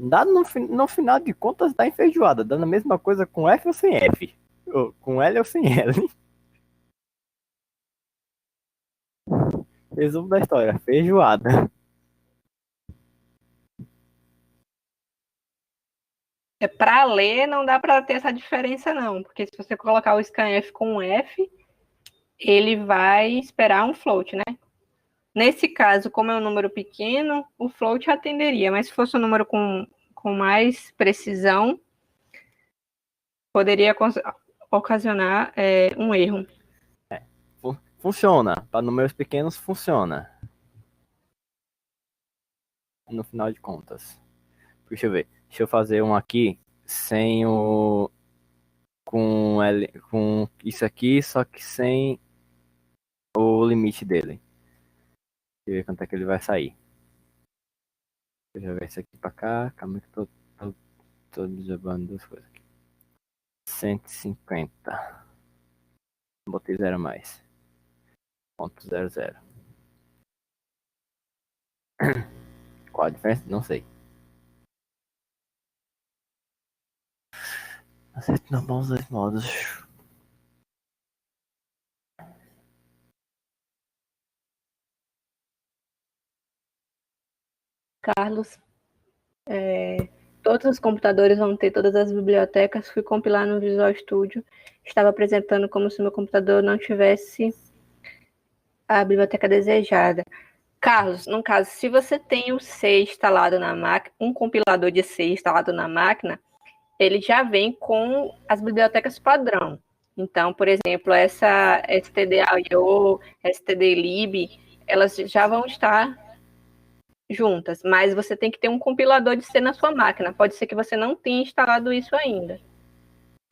Speaker 3: Dá no final de contas dá enfeijoada. Dando a mesma coisa com F ou sem F. Ou com L ou sem L. Resumo da história. Feijoada.
Speaker 2: Para ler, não dá para ter essa diferença, não. Porque se você colocar o scanf com um F, ele vai esperar um float, né? Nesse caso, como é um número pequeno, o float atenderia. Mas se fosse um número com mais precisão, poderia ocasionar um erro.
Speaker 3: Funciona. Para números pequenos, funciona. No final de contas. Deixa eu ver. Deixa eu fazer um aqui sem o. Com isso aqui, só que sem o limite dele. Deixa eu ver quanto é que ele vai sair. Deixa eu jogar isso aqui pra cá. Calma que eu tô desabando duas coisas aqui. 150. Botei 0 mais. Ponto 00. Qual a diferença? Não sei. Acerto normal os dois modos.
Speaker 2: Carlos, todos os computadores vão ter todas as bibliotecas. Fui compilar no Visual Studio. Estava apresentando como se meu computador não tivesse a biblioteca desejada. Carlos, no caso, se você tem o C instalado na máquina, um compilador de C instalado na máquina, ele já vem com as bibliotecas padrão. Então, por exemplo, essa stdio, stdlib, elas já vão estar juntas, mas você tem que ter um compilador de C na sua máquina. Pode ser que você não tenha instalado isso ainda.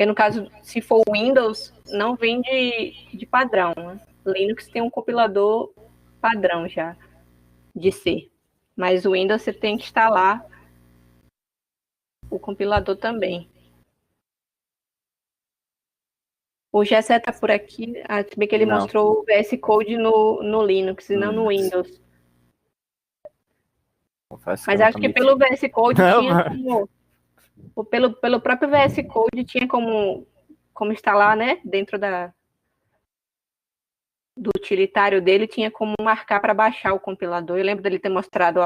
Speaker 2: Porque no caso, se for Windows, não vem de padrão, né? Linux tem um compilador padrão já, de C. Mas o Windows você tem que instalar o compilador também. O Gessé tá por aqui, se bem que ele
Speaker 3: Não.
Speaker 2: mostrou o VS Code no Linux e não no Windows.
Speaker 3: Confesso
Speaker 2: Mas
Speaker 3: eu
Speaker 2: acho
Speaker 3: nunca
Speaker 2: que pelo VS Code
Speaker 3: Não,
Speaker 2: tinha como, pelo próprio VS Code tinha como instalar, né? Dentro do utilitário dele tinha como marcar para baixar o compilador. Eu lembro dele ter mostrado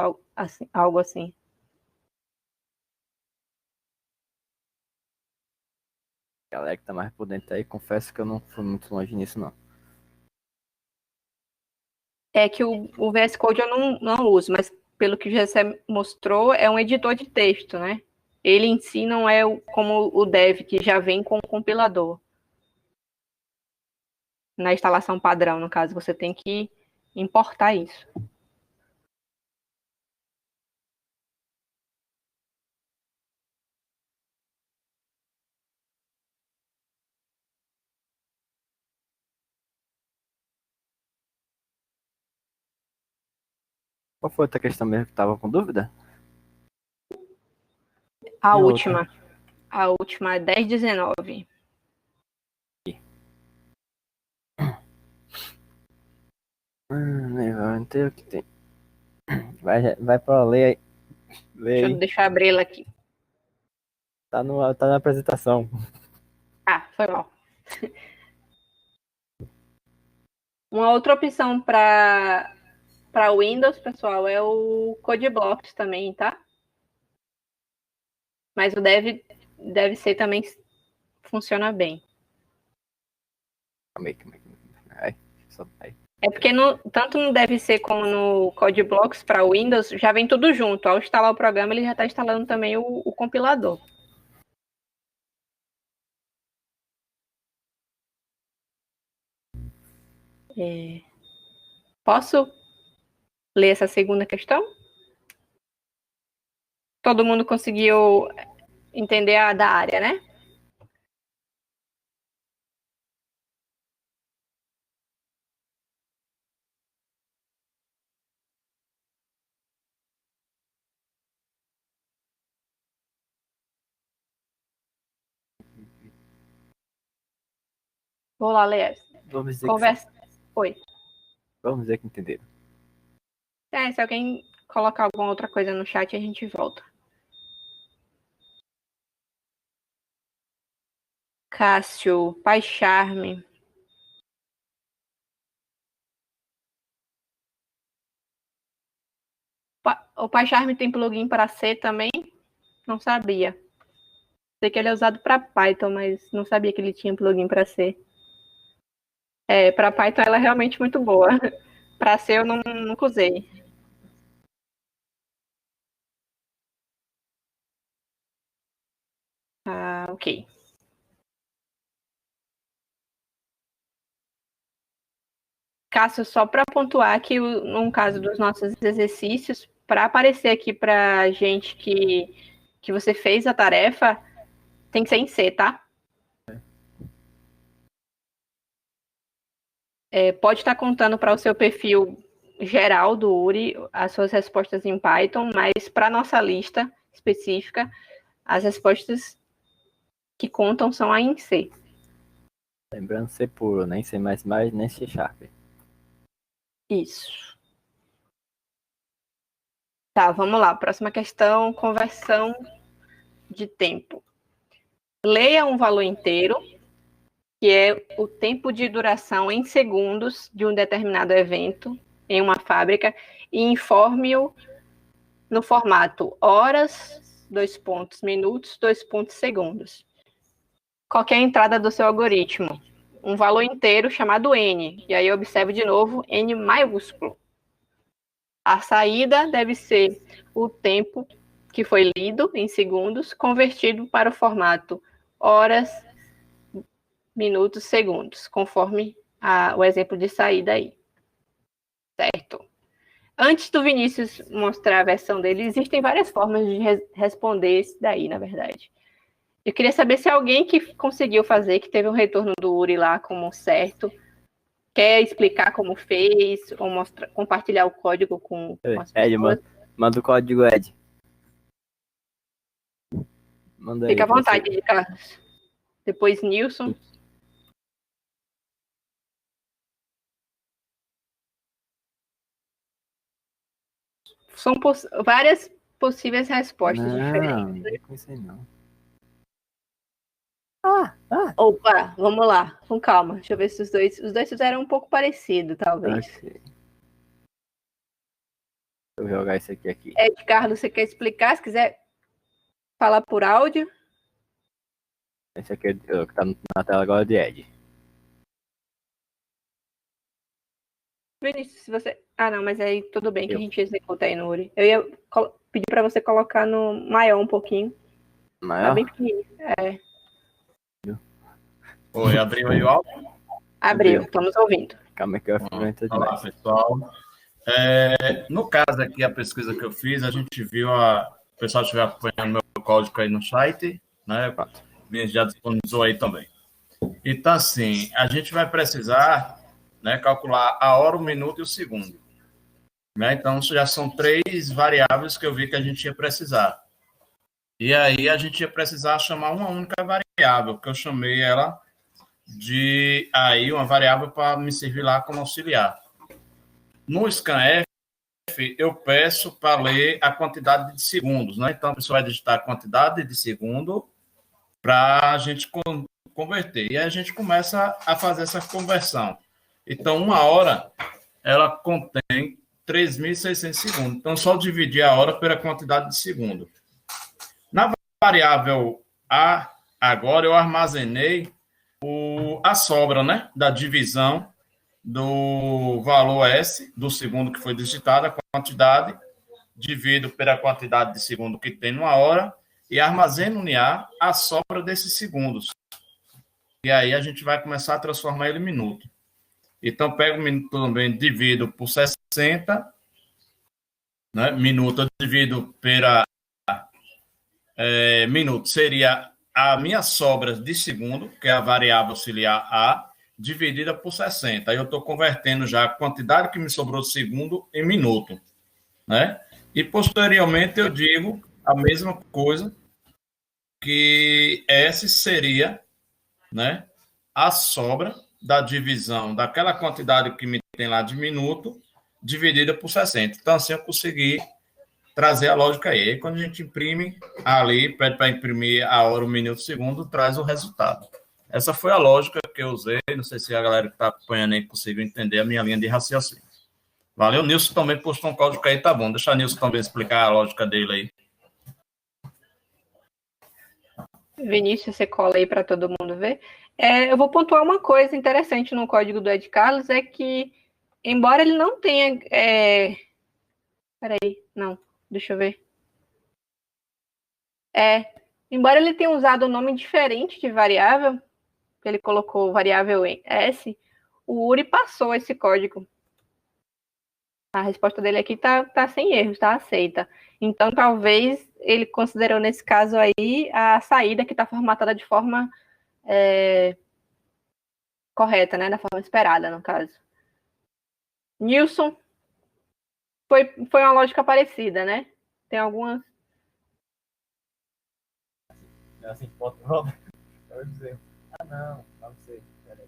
Speaker 2: algo assim.
Speaker 3: Galera que tá mais por dentro aí, confesso que eu não fui muito longe nisso, não.
Speaker 2: É que o VS Code eu não uso, mas pelo que o Gessé mostrou, é um editor de texto, né? Ele em si não é como o Dev, que já vem com o compilador. Na instalação padrão, no caso, você tem que importar isso.
Speaker 3: Qual foi outra questão mesmo que tava com dúvida?
Speaker 2: A
Speaker 3: E
Speaker 2: última.
Speaker 3: outra?
Speaker 2: A última é 10.19.
Speaker 3: Levante o que tem. Vai pra ler aí. Lê aí.
Speaker 2: Deixa eu abrir ela aqui.
Speaker 3: Tá na apresentação.
Speaker 2: Ah, foi mal. Uma outra opção para Windows, pessoal, é o CodeBlocks também, tá? Mas o deve ser também funciona bem.
Speaker 3: Calma aí. Só vai.
Speaker 2: É porque tanto no deve ser como no CodeBlocks para Windows já vem tudo junto. Ao instalar o programa, ele já está instalando também o compilador. Posso ler essa segunda questão? Todo mundo conseguiu entender a da área, né? Vou lá ler essa.
Speaker 3: Vamos dizer
Speaker 2: Conversa. Oi.
Speaker 3: Vamos dizer que entenderam.
Speaker 2: Se alguém colocar alguma outra coisa no chat, a gente volta. Cássio, Pai Charme. O Pai Charme tem plugin para C também? Não sabia. Sei que ele é usado para Python, mas não sabia que ele tinha plugin para C. Para Python ela é realmente muito boa. Para C eu nunca usei. Ah, ok. Cássio, só para pontuar que no caso dos nossos exercícios, para aparecer aqui para gente que você fez a tarefa, tem que ser em C, tá? Pode estar contando para o seu perfil geral do URI as suas respostas em Python, mas para a nossa lista específica, as respostas que contam são aí em C.
Speaker 3: Lembrando C puro, nem C++, nem C Sharp.
Speaker 2: Isso. Tá, vamos lá. Próxima questão, conversão de tempo. Leia um valor inteiro, que é o tempo de duração em segundos de um determinado evento em uma fábrica, e informe-o no formato horas, minutos, segundos. Qual é a entrada do seu algoritmo? Um valor inteiro chamado N. E aí observe de novo N maiúsculo. A saída deve ser o tempo que foi lido em segundos, convertido para o formato horas, minutos, segundos, conforme o exemplo de saída aí. Certo? Antes do Vinícius mostrar a versão dele, existem várias formas de responder isso daí, na verdade. Eu queria saber se alguém que conseguiu fazer, que teve um retorno do Uri lá como certo, quer explicar como fez, ou compartilhar o código com as
Speaker 3: Ed,
Speaker 2: pessoas.
Speaker 3: manda o código, Ed. Manda aí.
Speaker 2: Fica à vontade, Carlos. Depois, Nilson. São várias possíveis respostas diferentes.
Speaker 3: Não conheci não.
Speaker 2: Opa, vamos lá, com calma. Deixa eu ver se os dois fizeram um pouco parecido, talvez.
Speaker 3: Okay. Deixa eu jogar isso aqui.
Speaker 2: Ed, Carlos, você quer explicar? Se quiser falar por áudio.
Speaker 3: Esse aqui é o que tá na tela agora de Ed.
Speaker 2: Vinícius, se você... Ah, não, mas aí tudo bem que a gente executa aí no Uri. Eu ia pedir para você colocar no maior um pouquinho.
Speaker 3: Maior?
Speaker 2: Tá bem pequenininho.
Speaker 4: Oi, abriu aí o áudio?
Speaker 2: Abriu, estamos ouvindo.
Speaker 3: Calma que eu demais.
Speaker 4: Olá, pessoal. No caso aqui, a pesquisa que eu fiz, a gente viu o pessoal estiver acompanhando meu código aí no site, né? Já disponibilizou aí também. Então, assim, a gente vai precisar, né, calcular a hora, o minuto e o segundo. Né? Então, já são 3 variáveis que eu vi que a gente ia precisar. E aí, a gente ia precisar chamar uma única variável, que eu chamei ela de aí uma variável para me servir lá como auxiliar. No scanf, eu peço para ler a quantidade de segundos, né? Então, a pessoa vai digitar a quantidade de segundo para a gente converter. E aí a gente começa a fazer essa conversão. Então, 1 hora, ela contém 3.600 segundos. Então, só dividir a hora pela quantidade de segundo. Na variável A, agora eu armazenei a sobra, né, da divisão do valor S, do segundo que foi digitado, a quantidade, divido pela quantidade de segundo que tem numa hora e armazeno em A a sobra desses segundos. E aí a gente vai começar a transformar ele em minuto. Então, pego o minuto também, divido por 60, né, minuto eu divido pela minuto, seria a minha sobra de segundo, que é a variável auxiliar A, dividida por 60. Aí eu estou convertendo já a quantidade que me sobrou de segundo em minuto. Né? E, posteriormente, eu digo a mesma coisa, que S seria, né, a sobra da divisão daquela quantidade que me tem lá de minuto, dividida por 60. Então, assim eu consegui trazer a lógica aí. Aí, quando a gente imprime ali, pede para imprimir a hora, o minuto, o segundo, traz o resultado. Essa foi a lógica que eu usei. Não sei se a galera que está acompanhando aí conseguiu entender a minha linha de raciocínio. Valeu. Nilson também postou um código aí, tá bom. Deixa a Nilson também explicar a lógica dele aí.
Speaker 2: Vinícius, você cola aí para todo mundo ver. Eu vou pontuar uma coisa interessante no código do Ed Carlos, é que, embora ele não tenha... Peraí, não. Deixa eu ver. Embora ele tenha usado um nome diferente de variável, que ele colocou variável S, o Uri passou esse código. A resposta dele aqui tá sem erros, tá aceita. Então, talvez ele considerou, nesse caso aí, a saída que está formatada de forma correta, né? Da forma esperada, no caso. Nilson, foi uma lógica parecida, né? Tem algumas...
Speaker 3: Assim, pode rolar. Eu dizer. Não sei. Peraí.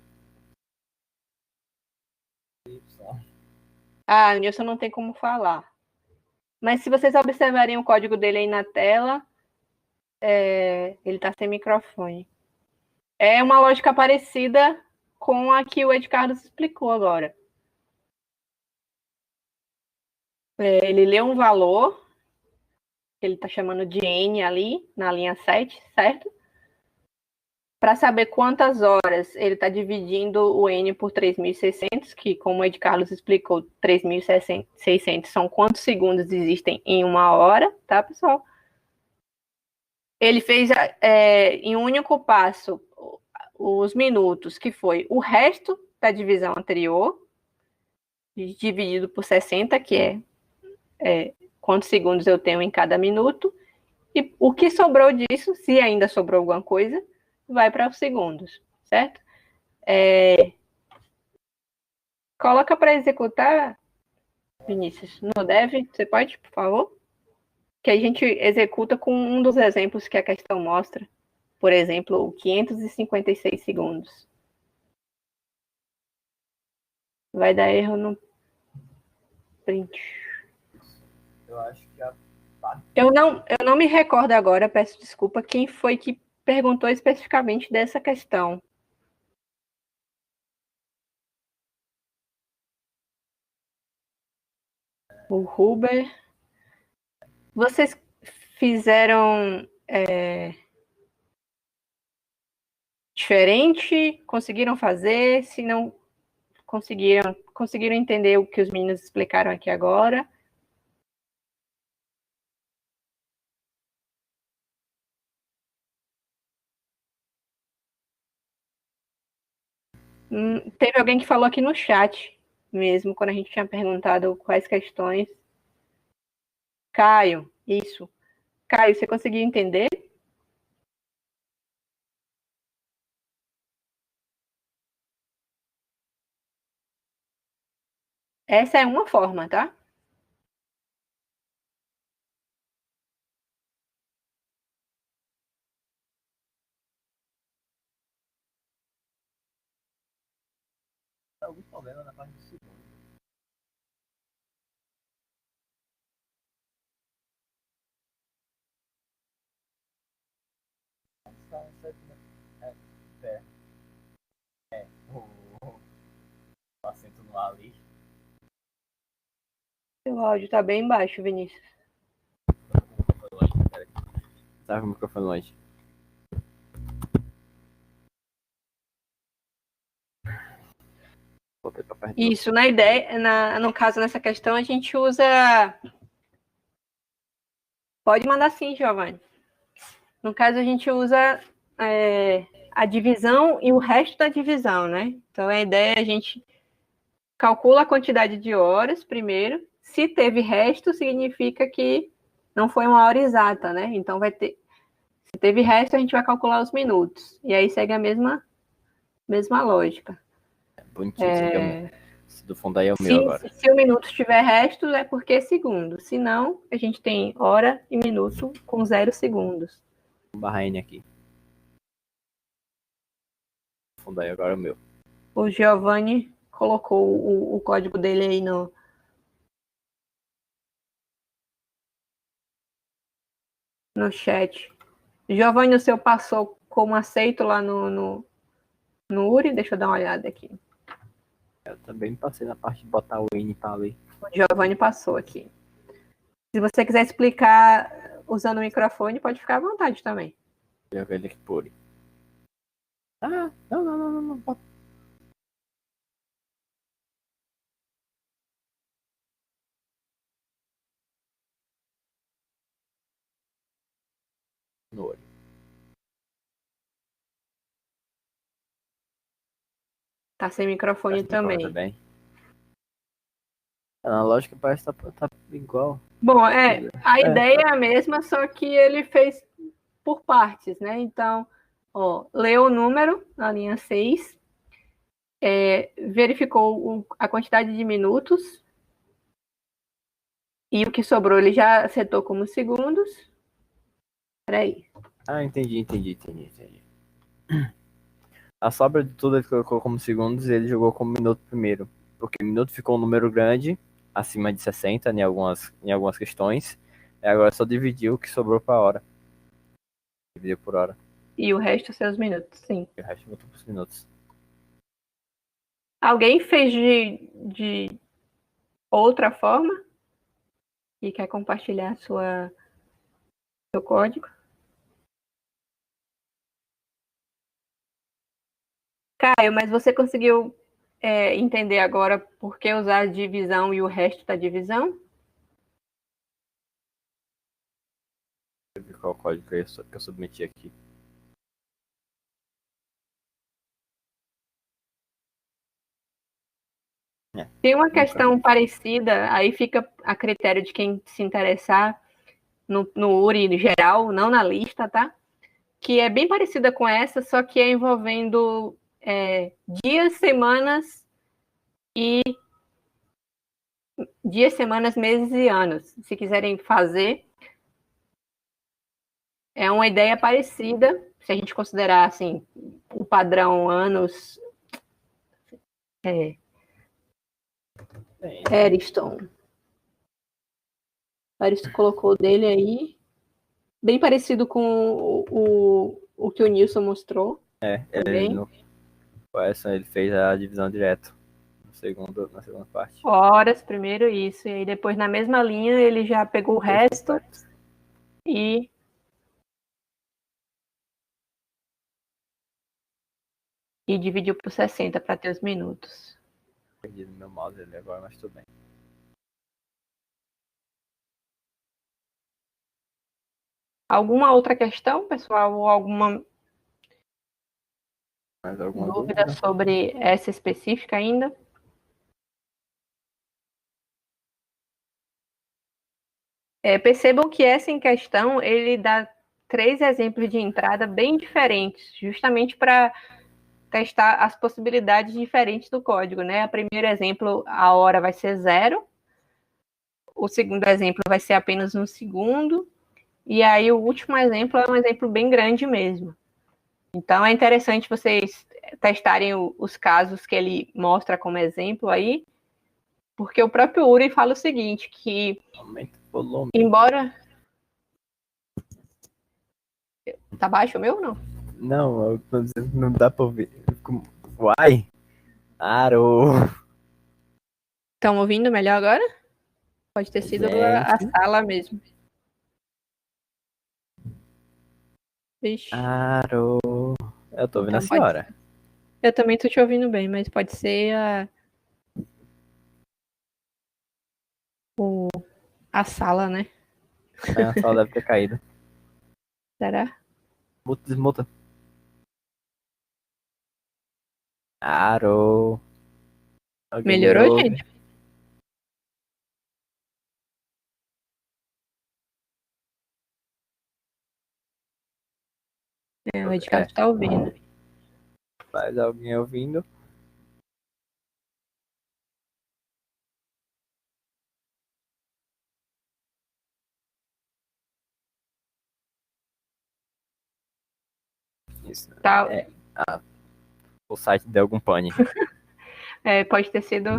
Speaker 2: O Nilson não tem como falar. Mas se vocês observarem o código dele aí na tela, ele está sem microfone. É uma lógica parecida com a que o Ed Carlos explicou agora. Ele lê um valor, que ele está chamando de N ali, na linha 7, certo? Para saber quantas horas ele está dividindo o N por 3.600, que, como o Ed Carlos explicou, 3.600 são quantos segundos existem em 1 hora, tá, pessoal? Ele fez em um único passo os minutos, que foi o resto da divisão anterior, dividido por 60, que é quantos segundos eu tenho em cada minuto, E o que sobrou disso, se ainda sobrou alguma coisa, vai para os segundos, certo? Coloca para executar, Vinícius, no dev, você pode, por favor? Que a gente executa com um dos exemplos que a questão mostra. Por exemplo, 556 segundos. Vai dar erro no print.
Speaker 3: Eu acho que
Speaker 2: Eu não me recordo agora, peço desculpa, quem foi que perguntou especificamente dessa questão. O Huber. Vocês fizeram diferente? Conseguiram fazer? Se não conseguiram entender o que os meninos explicaram aqui agora? Teve alguém que falou aqui no chat mesmo, quando a gente tinha perguntado quais questões. Caio, isso. Caio, você conseguiu entender? Essa é uma forma, tá?
Speaker 3: algum problema na parte do segundo. O acento no ali.
Speaker 2: Seu áudio tá bem baixo, Vinícius.
Speaker 3: Tava com o microfone longe.
Speaker 2: Isso, na ideia, no caso, nessa questão, a gente usa... Pode mandar sim, Giovanni. No caso, a gente usa a divisão e o resto da divisão, né? Então, a ideia é a gente calcula a quantidade de horas primeiro. Se teve resto, significa que não foi uma hora exata, né? Então, vai ter... Se teve resto, a gente vai calcular os minutos. E aí segue a mesma lógica.
Speaker 3: Bonitinho, esse do fundo aí é o meu agora.
Speaker 2: Se o minuto tiver resto, é porque é segundo. Se não, a gente tem hora e minuto com 0 segundos.
Speaker 3: Barra N aqui. O fundo aí agora é o meu.
Speaker 2: O Giovanni colocou o código dele aí no chat. Giovanni, o seu passou como aceito lá no URI? Deixa eu dar uma olhada aqui.
Speaker 3: Eu também passei na parte de botar o N para ali.
Speaker 2: O Giovanni passou aqui. Se você quiser explicar usando o microfone, pode ficar à vontade também.
Speaker 3: Eu vejo aqui por aí. Ah, não. No olho.
Speaker 2: Tá sem microfone também.
Speaker 3: Na lógica parece que tá igual.
Speaker 2: Bom, a ideia é a mesma, só que ele fez por partes, né? Então, leu o número na linha 6, verificou a quantidade de minutos, e o que sobrou ele já setou como segundos. Peraí.
Speaker 3: Ah, entendi. A sobra de tudo ele colocou como segundos e ele jogou como minuto primeiro. Porque minuto ficou um número grande, acima de 60 em algumas questões. E agora só dividiu o que sobrou para hora. Dividiu por hora.
Speaker 2: E o resto seus minutos, sim.
Speaker 3: E o resto botou por minutos.
Speaker 2: Alguém fez de outra forma? E quer compartilhar seu código? Caio, mas você conseguiu entender agora por que usar a divisão e o resto da divisão?
Speaker 3: Deixa eu ver qual código que eu submeti aqui.
Speaker 2: Tem uma questão parecida, aí fica a critério de quem se interessar, no URI geral, não na lista, tá? Que é bem parecida com essa, só que é envolvendo dias, semanas, meses e anos. Se quiserem fazer, é uma ideia parecida, se a gente considerar assim, o padrão anos. Ariston colocou dele aí, bem parecido com o que o Nilson mostrou.
Speaker 3: Ele fez a divisão direto na segunda parte.
Speaker 2: Horas primeiro, isso, e aí depois na mesma linha ele já pegou o resto e dividiu por 60 para ter os minutos.
Speaker 3: Perdi no meu mouse ali agora, mas tudo bem.
Speaker 2: Alguma outra questão, pessoal? Ou alguma
Speaker 3: dúvida
Speaker 2: sobre essa específica ainda? Percebam que essa em questão, ele dá 3 exemplos de entrada bem diferentes, justamente para testar as possibilidades diferentes do código, né? O primeiro exemplo, a hora vai ser 0. O segundo exemplo vai ser apenas 1 segundo. E aí o último exemplo é um exemplo bem grande mesmo. Então é interessante vocês testarem os casos que ele mostra como exemplo aí, porque o próprio Uri fala o seguinte, que embora... Tá baixo o meu ou não?
Speaker 3: Não, eu tô dizendo que não dá pra ouvir. Uai! Aro!
Speaker 2: Estão ouvindo melhor agora? Pode ter sido a sala mesmo. Vixe.
Speaker 3: Aro! Eu tô ouvindo a senhora.
Speaker 2: Eu também tô te ouvindo bem, mas pode ser a sala, né?
Speaker 3: A sala deve ter caído.
Speaker 2: Será?
Speaker 3: Desmuta. Aro!
Speaker 2: Melhorou, gente? O Edgar tá ouvindo.
Speaker 3: Mais alguém ouvindo? Isso.
Speaker 2: Tá.
Speaker 3: O site deu algum pane.
Speaker 2: Pode ter sido...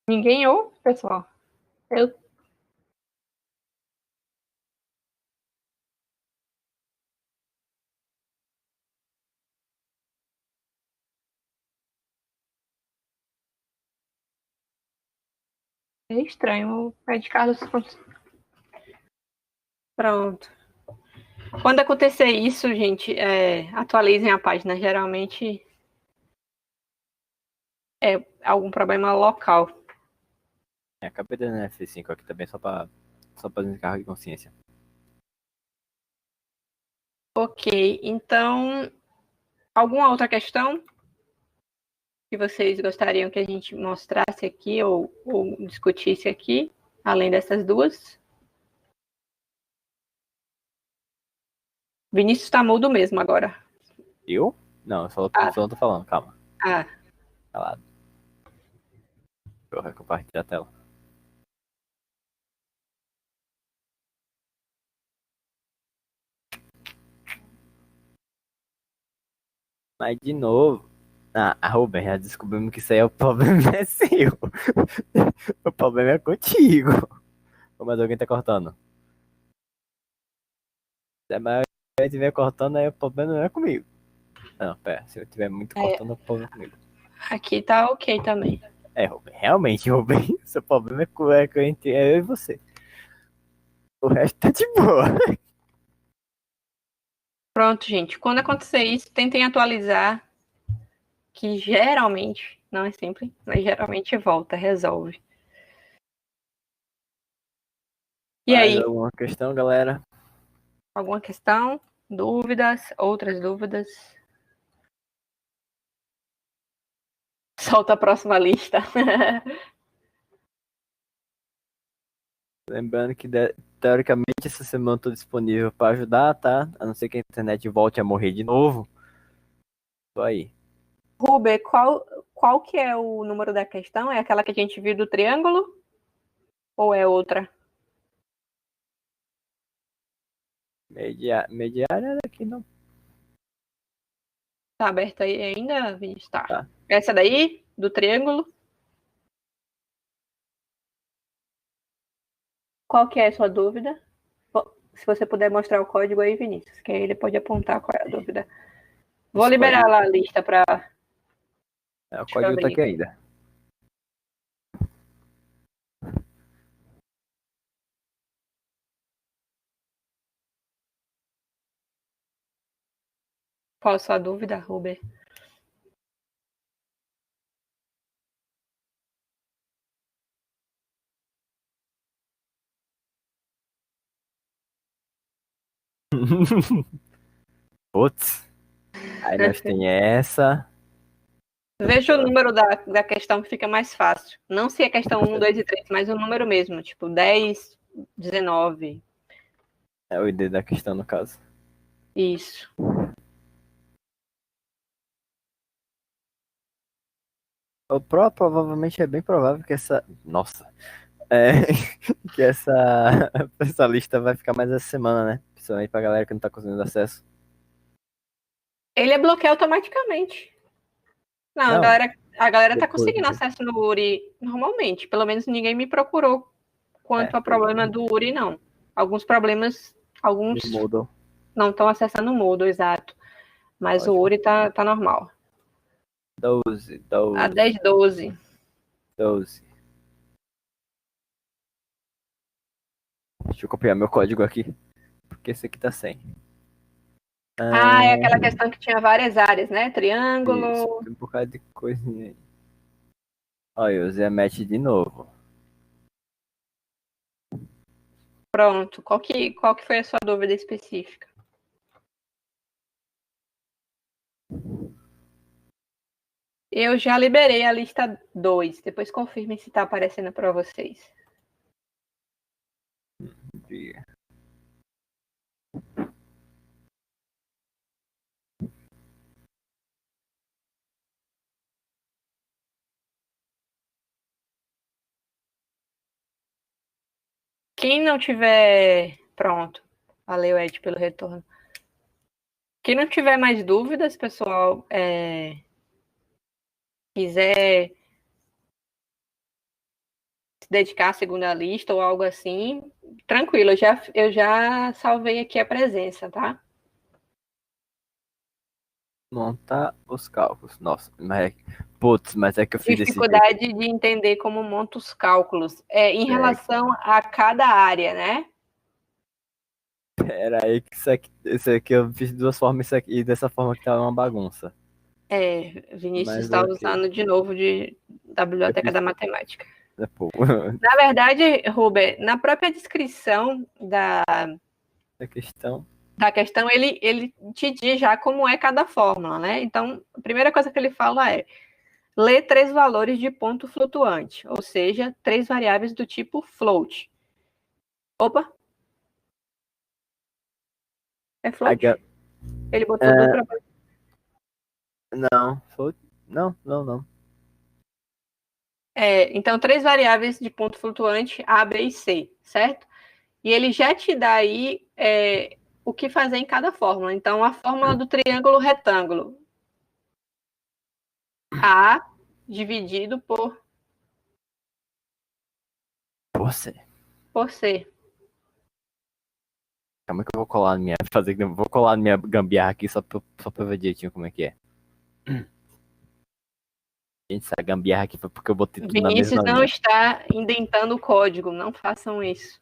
Speaker 2: Ninguém ouve, pessoal? É estranho. O Ed Carlos... Pronto. Quando acontecer isso, gente, atualizem a página. Geralmente é algum problema local.
Speaker 3: Acabei dando F5 aqui também, só pra descarga de consciência.
Speaker 2: Ok, então, alguma outra questão que vocês gostariam que a gente mostrasse aqui ou discutisse aqui, além dessas duas? Vinícius tá mudo mesmo agora.
Speaker 3: Eu? Não, eu só tô falando, calma. Calado. Deixa eu compartilhar a tela. Mas de novo. Rubem, já descobrimos que isso aí é o problema é seu. O problema é contigo. Mas alguém tá cortando. Se a maioria estiver cortando, aí o problema não é comigo. Não, pera, se eu estiver muito cortando, o problema é comigo.
Speaker 2: Aqui tá ok também.
Speaker 3: Rubem, realmente, Rubem, o seu problema é eu e você. O resto tá de boa.
Speaker 2: Pronto, gente. Quando acontecer isso, tentem atualizar, que geralmente Não é simples, mas geralmente volta, resolve. E
Speaker 3: Mais
Speaker 2: aí,
Speaker 3: alguma questão, galera?
Speaker 2: alguma questão? Dúvidas? Outras dúvidas? Solta a próxima lista.
Speaker 3: Lembrando que, teoricamente, essa semana eu tô disponível para ajudar, tá? A não ser que a internet volte a morrer de novo. Tô aí.
Speaker 2: Ruber, qual que é o número da questão? É aquela que a gente viu do triângulo? Ou é outra?
Speaker 3: Mediária daqui não.
Speaker 2: Tá aberta aí ainda, Vinícius? Tá.
Speaker 3: Tá.
Speaker 2: Essa daí, do triângulo? Qual que é a sua dúvida? Se você puder mostrar o código aí, Vinícius, que aí ele pode apontar qual é a dúvida. Vou
Speaker 3: Esse
Speaker 2: liberar
Speaker 3: código-
Speaker 2: lá a lista para...
Speaker 3: o código tá aqui ainda.
Speaker 2: Qual a sua dúvida, Ruber?
Speaker 3: Putz. Aí nós tem essa.
Speaker 2: Veja o número da questão que fica mais fácil. Não se é questão 1, 2 e 3, mas o número mesmo, tipo 10, 19.
Speaker 3: É o ID da questão, no caso.
Speaker 2: Isso.
Speaker 3: Provavelmente é bem provável que essa. Nossa. É, que essa lista vai ficar mais essa semana, né? Principalmente pra galera que não tá conseguindo acesso.
Speaker 2: Ele é bloqueio automaticamente. Não,
Speaker 3: Não,
Speaker 2: a galera tá
Speaker 3: depois,
Speaker 2: conseguindo
Speaker 3: né?
Speaker 2: acesso no URI normalmente. Pelo menos ninguém me procurou quanto ao problema do URI, não. Alguns
Speaker 3: No Moodle.
Speaker 2: não estão acessando o Moodle, exato. Mas
Speaker 3: Ótimo.
Speaker 2: o URI tá normal.
Speaker 3: 12.
Speaker 2: A 10, 12.
Speaker 3: 12. Deixa eu copiar meu código aqui. Porque esse aqui tá sem.
Speaker 2: É aquela questão que tinha várias áreas, né? Triângulo.
Speaker 3: Isso, tem um bocado de coisinha aí. Olha, eu usei a match de novo.
Speaker 2: Pronto. Qual que foi a sua dúvida específica? Eu já liberei a lista 2. Depois confirmem se está aparecendo para vocês. Quem não tiver... Pronto. Valeu, Ed, pelo retorno. Quem não tiver mais dúvidas, pessoal, quiser se dedicar à segunda lista ou algo assim, tranquilo, eu já salvei aqui a presença, tá?
Speaker 3: Montar os cálculos. Nossa, mas é que eu fiz esse vídeo.
Speaker 2: Dificuldade de entender como monta os cálculos. Em relação a cada área, né?
Speaker 3: Pera aí que isso aqui eu fiz de duas formas e dessa forma que tá uma bagunça.
Speaker 2: Vinícius
Speaker 3: Mas
Speaker 2: está
Speaker 3: ok.
Speaker 2: usando de novo da biblioteca da matemática.
Speaker 3: Pô,
Speaker 2: Na verdade, Ruber, na própria descrição
Speaker 3: a questão.
Speaker 2: da questão, ele te diz já como é cada fórmula, né? Então, a primeira coisa que ele fala é ler 3 valores de ponto flutuante, ou seja, 3 variáveis do tipo float. Opa! É float? Ele botou dupla.
Speaker 3: Não, não.
Speaker 2: Então, 3 variáveis de ponto flutuante, A, B e C, certo? E ele já te dá aí o que fazer em cada fórmula. Então, a fórmula do triângulo retângulo. A dividido por
Speaker 3: Você.
Speaker 2: por C.
Speaker 3: Calma que eu vou colar na minha gambiarra aqui só pra ver direitinho como é que é. Gente, essa gambiarra aqui foi porque eu botei tudo na
Speaker 2: Vinícius
Speaker 3: mesma
Speaker 2: não
Speaker 3: linha.
Speaker 2: está indentando o código. Não façam isso.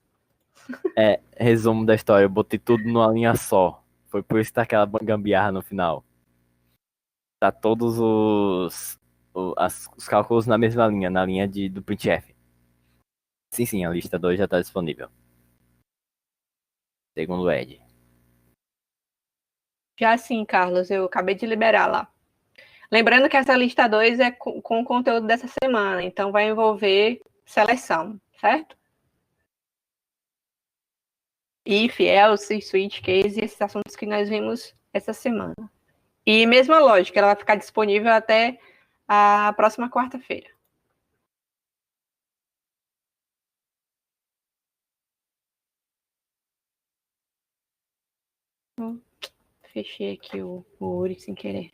Speaker 3: Resumo da história, eu botei tudo numa linha só. Foi por isso que tá aquela gambiarra no final. Tá todos os cálculos na mesma linha, na linha do printf. Sim, a lista 2 já está disponível. Segundo o Ed.
Speaker 2: Já sim, Carlos, eu acabei de liberar lá. Lembrando que essa lista 2 é com o conteúdo dessa semana, então vai envolver seleção, certo? If, else, switch case, esses assuntos que nós vimos essa semana. E mesma lógica, ela vai ficar disponível até a próxima quarta-feira. Fechei aqui o Uri sem querer.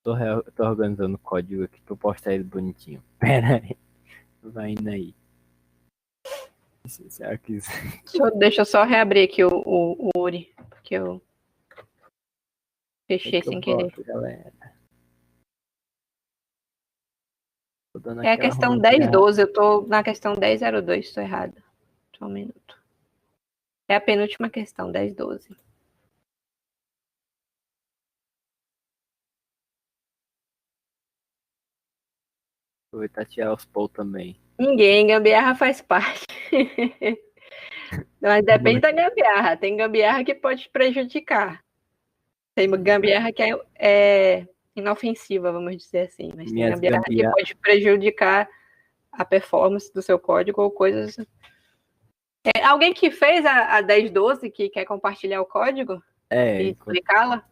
Speaker 3: Tô organizando o código aqui pra eu postar ele bonitinho. Pera aí. Vai indo aí.
Speaker 2: Deixa eu só reabrir aqui o Uri, porque eu fechei sem querer.
Speaker 3: Galera.
Speaker 2: É a questão 10.12, eu tô na questão 10.02, estou errado. Só um minuto. É a penúltima questão, 10.12.
Speaker 3: Aproveitar e tirar os Paul também.
Speaker 2: Ninguém, gambiarra faz parte. Mas depende da gambiarra. Tem gambiarra que pode prejudicar. Tem gambiarra que é inofensiva, vamos dizer assim. Mas tem gambiarra que pode prejudicar a performance do seu código ou coisas. Alguém que fez a 10.12 que quer compartilhar o código e explicá-la?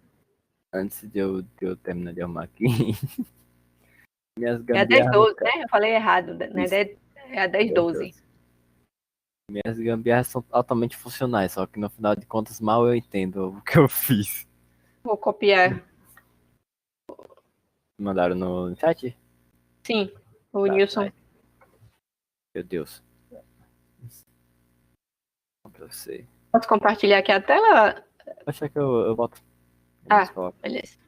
Speaker 3: Antes de eu terminar de arrumar aqui. Minhas
Speaker 2: É a 10.12, né? Eu falei errado, né? É a 10.12.
Speaker 3: Minhas gambiarras são altamente funcionais, só que no final de contas mal eu entendo o que eu fiz.
Speaker 2: Vou copiar.
Speaker 3: Mandaram no chat?
Speaker 2: Sim, o Nilson.
Speaker 3: Meu Deus. Pra você.
Speaker 2: Posso compartilhar aqui a tela?
Speaker 3: Acho que eu volto.
Speaker 2: Beleza.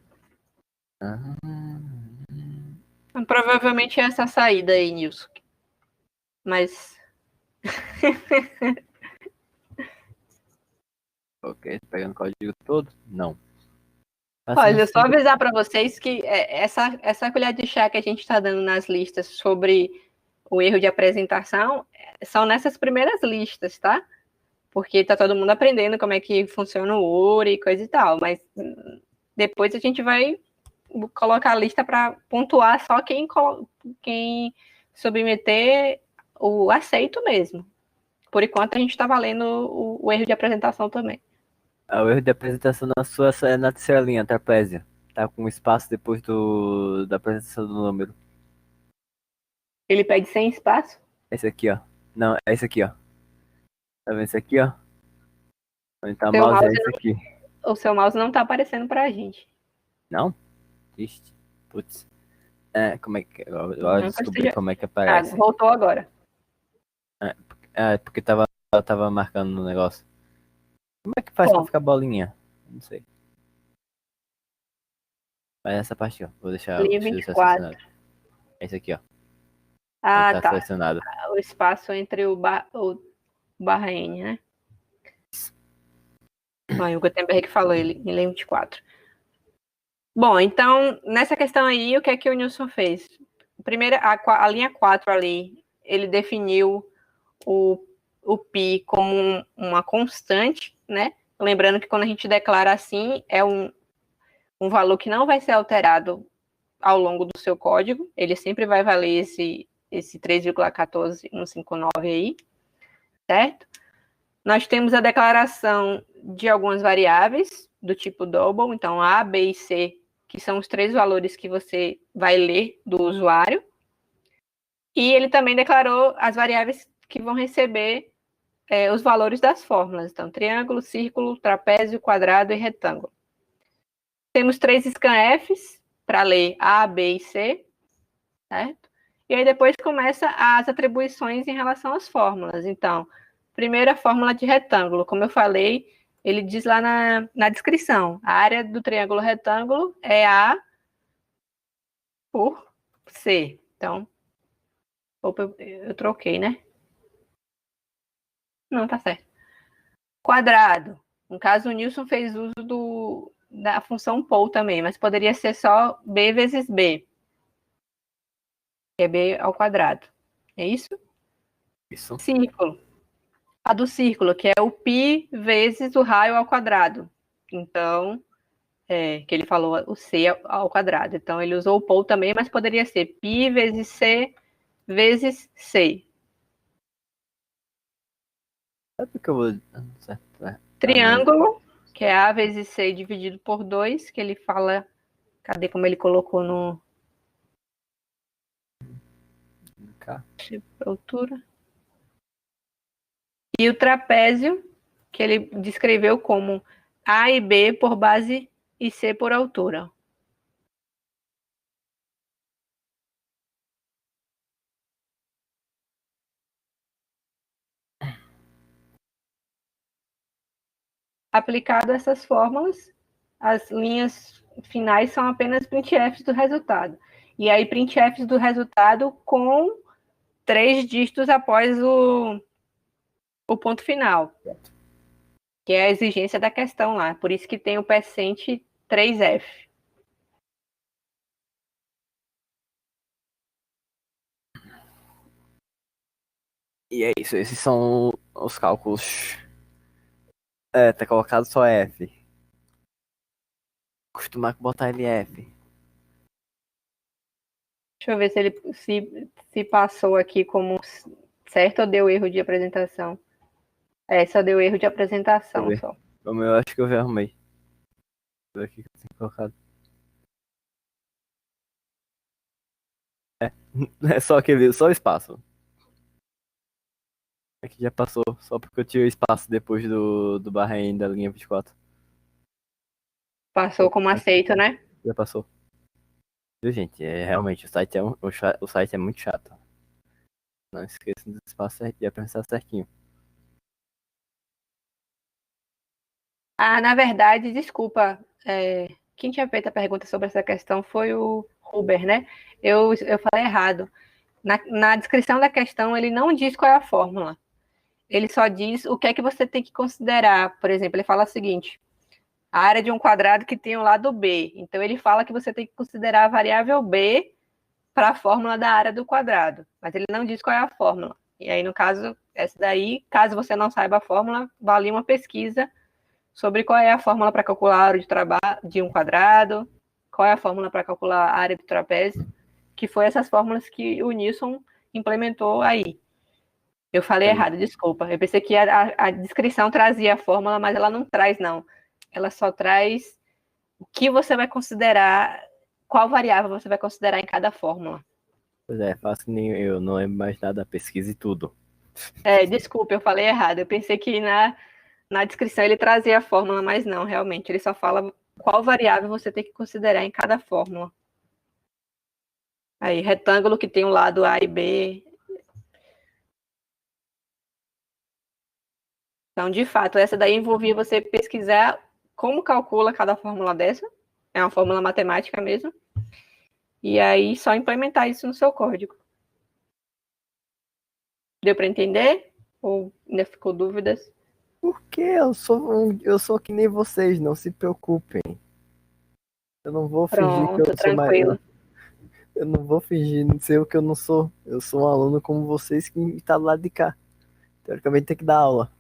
Speaker 2: Provavelmente é essa saída aí, Nilson. Mas...
Speaker 3: Ok, pegando o código todo? Não.
Speaker 2: Olha, só avisar para vocês que essa colher de chá que a gente está dando nas listas sobre o erro de apresentação são nessas primeiras listas, tá? Porque tá todo mundo aprendendo como é que funciona o Uri e coisa e tal, mas depois a gente vai colocar a lista para pontuar só quem submeter o aceito mesmo. Por enquanto a gente está valendo o erro de apresentação também.
Speaker 3: O erro de apresentação na sua é na terceira linha, trapézio. Tá com espaço depois da apresentação do número.
Speaker 2: Ele pede sem espaço?
Speaker 3: Esse aqui, ó. Não, é esse aqui, ó. Tá vendo esse aqui, ó? Onde tá o
Speaker 2: Seu
Speaker 3: mouse é esse aqui.
Speaker 2: O seu mouse não tá aparecendo pra gente.
Speaker 3: Não? Ixi, putz. Como é que... Eu descobri como é que aparece.
Speaker 2: Voltou agora.
Speaker 3: Porque tava marcando no negócio. Como é que faz pra ficar bolinha? Não sei. Mas essa parte, ó. Vou deixar
Speaker 2: linha 24.
Speaker 3: Esse aqui, ó.
Speaker 2: Tá.
Speaker 3: Selecionado.
Speaker 2: O espaço entre o barra N, né? O Gutenberg falou ele em linha 24. Bom, então, nessa questão aí, o que é que o Nilson fez? Primeiro, a linha 4 ali, ele definiu o π como uma constante, né? Lembrando que quando a gente declara assim, é um valor que não vai ser alterado ao longo do seu código, ele sempre vai valer esse 3,14159 aí, certo? Nós temos a declaração de algumas variáveis do tipo double, então A, B e C, que são os 3 valores que você vai ler do usuário. E ele também declarou as variáveis que vão receber os valores das fórmulas. Então, triângulo, círculo, trapézio, quadrado e retângulo. Temos 3 scanfs para ler A, B e C, certo? E aí depois começa as atribuições em relação às fórmulas. Então, primeiro a fórmula de retângulo. Como eu falei, ele diz lá na descrição. A área do triângulo retângulo é A por C. Então, opa, eu troquei, né? Não, tá certo. Quadrado. No caso, o Nilson fez uso da função pol também, mas poderia ser só b vezes b, que é b ao quadrado. É isso?
Speaker 3: Isso.
Speaker 2: Círculo. A do círculo, que é o π vezes o raio ao quadrado. Então, que ele falou o c ao quadrado. Então, ele usou o pol também, mas poderia ser π vezes c vezes c.
Speaker 3: Sabe o que eu vou... Certo.
Speaker 2: Triângulo, que é a vezes c dividido por 2, que ele fala... Cadê como ele colocou no...
Speaker 3: Cá.
Speaker 2: Altura. E o trapézio, que ele descreveu como A e B por base e C por altura. Aplicado essas fórmulas, as linhas finais são apenas printfs do resultado. E aí, printfs do resultado com 3 dígitos após o ponto final, que é a exigência da questão lá. Por isso que tem o percent 3F.
Speaker 3: E é isso, esses são os cálculos. Tá colocado só F. Costumar botar LF.
Speaker 2: Deixa eu ver se ele se passou aqui como certo ou deu erro de apresentação. Só deu erro de apresentação só.
Speaker 3: Como eu acho que eu já arrumei. Tudo aqui que eu tenho colocado. É só o espaço. Aqui já passou, só porque eu tirei o espaço depois do barra N da linha 24.
Speaker 2: Passou como aceito, né?
Speaker 3: Já passou. Viu, gente? Realmente, o site é muito chato. Não esqueçam do espaço de pensar certinho.
Speaker 2: Na verdade, desculpa. Quem tinha feito a pergunta sobre essa questão foi o Huber, né? Eu falei errado. Na descrição da questão, ele não diz qual é a fórmula. Ele só diz o que é que você tem que considerar. Por exemplo, ele fala o seguinte: a área de um quadrado que tem o lado B. Então, ele fala que você tem que considerar a variável B para a fórmula da área do quadrado. Mas ele não diz qual é a fórmula. E aí, no caso, essa daí, caso você não saiba a fórmula, vale uma pesquisa sobre qual é a fórmula para calcular a área de trabalho de um quadrado, qual é a fórmula para calcular a área do trapézio, que foi essas fórmulas que o Nilson implementou aí. Eu falei errado, desculpa. Eu pensei que a descrição trazia a fórmula, mas ela não traz, não. Ela só traz o que você vai considerar, qual variável você vai considerar em cada fórmula.
Speaker 3: Pois é, faço que nem eu, não lembro mais nada da pesquisa e tudo.
Speaker 2: Desculpa, eu falei errado. Eu pensei que na descrição ele trazia a fórmula, mas não, realmente. Ele só fala qual variável você tem que considerar em cada fórmula. Aí, retângulo que tem o lado A e B. Então, de fato, essa daí envolvia você pesquisar como calcula cada fórmula dessa. É uma fórmula matemática mesmo. E aí, só implementar isso no seu código. Deu para entender? Ou ainda ficou dúvidas?
Speaker 3: Porque eu sou que nem vocês, não se preocupem. Eu não vou fingir que eu sou mais. Eu não vou fingir não ser o que eu não sou. Eu sou um aluno como vocês que está do lado de cá. Teoricamente tem que dar aula.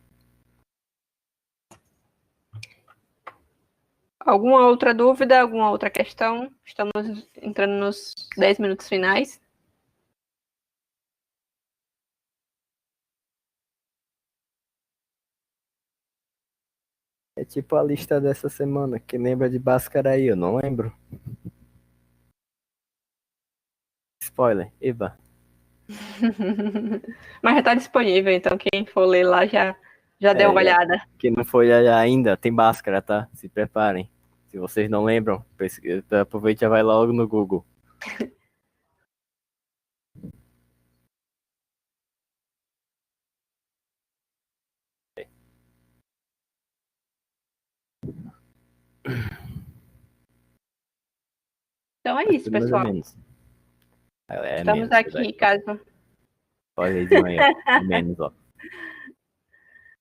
Speaker 2: Alguma outra dúvida? Alguma outra questão? Estamos entrando nos 10 minutos finais.
Speaker 3: É tipo a lista dessa semana. Quem lembra de Bhaskara aí? Eu não lembro. Spoiler, Eba.
Speaker 2: Mas já está disponível, então quem for ler lá já deu uma olhada.
Speaker 3: Quem não foi ainda, tem Bhaskara, tá? Se preparem. Se vocês não lembram, aproveite e já vai logo no Google.
Speaker 2: Então é isso, pessoal. Estamos aqui, caso...
Speaker 3: Olha aí de manhã, menos, ó.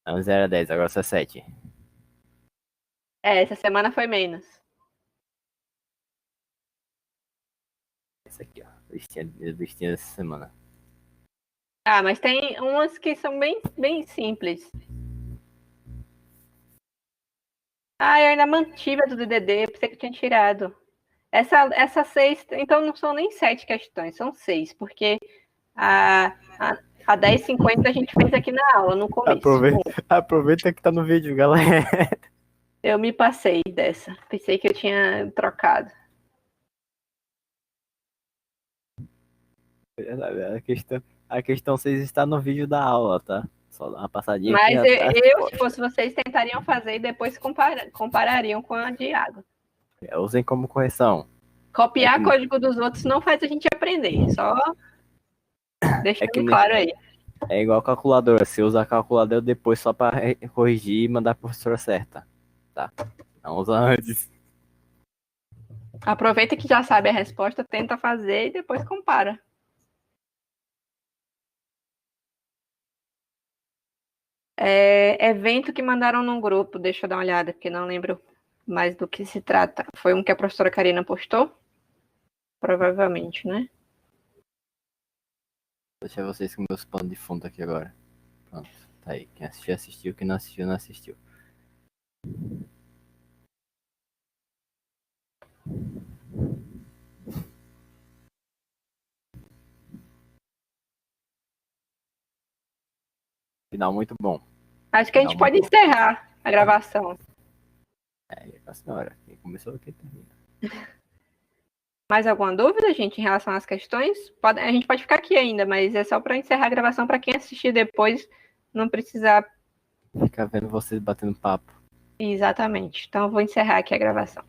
Speaker 3: Não, 0 a 10, agora só 7.
Speaker 2: Essa semana foi menos.
Speaker 3: Essa aqui, ó. Listinha dessa semana.
Speaker 2: Ah, mas tem umas que são bem simples. Ah, eu ainda mantive a do DDD, pensei que eu tinha tirado. Essa 6, então não são nem 7 questões, são 6, porque a 10,50 a gente fez aqui na aula, no começo.
Speaker 3: Aproveita que tá no vídeo, galera.
Speaker 2: Eu me passei dessa, pensei que eu tinha trocado.
Speaker 3: A questão 6 está no vídeo da aula, tá? Só dá uma passadinha
Speaker 2: Mas
Speaker 3: aqui.
Speaker 2: se fosse vocês, tentariam fazer e depois comparariam com a de água.
Speaker 3: Usem como correção.
Speaker 2: Copiar código dos outros não faz a gente aprender, só deixando claro aí.
Speaker 3: É igual calculadora, você usa a calculadora depois só para corrigir e mandar a professora certa, tá? Não usa antes.
Speaker 2: Aproveita que já sabe a resposta, tenta fazer e depois compara. Evento que mandaram num grupo, deixa eu dar uma olhada, porque não lembro mais do que se trata. Foi um que a professora Karina postou? Provavelmente, né?
Speaker 3: Vou deixar vocês com meus panos de fundo aqui agora. Pronto, tá aí. Quem assistiu, assistiu. Quem não assistiu, não assistiu. Final muito bom.
Speaker 2: Acho que a gente pode encerrar a gravação.
Speaker 3: A senhora. Quem começou aqui termina.
Speaker 2: Mais alguma dúvida, gente, em relação às questões? A gente pode ficar aqui ainda, mas é só para encerrar a gravação para quem assistir depois não precisar
Speaker 3: ficar vendo vocês batendo papo.
Speaker 2: Exatamente. Então eu vou encerrar aqui a gravação.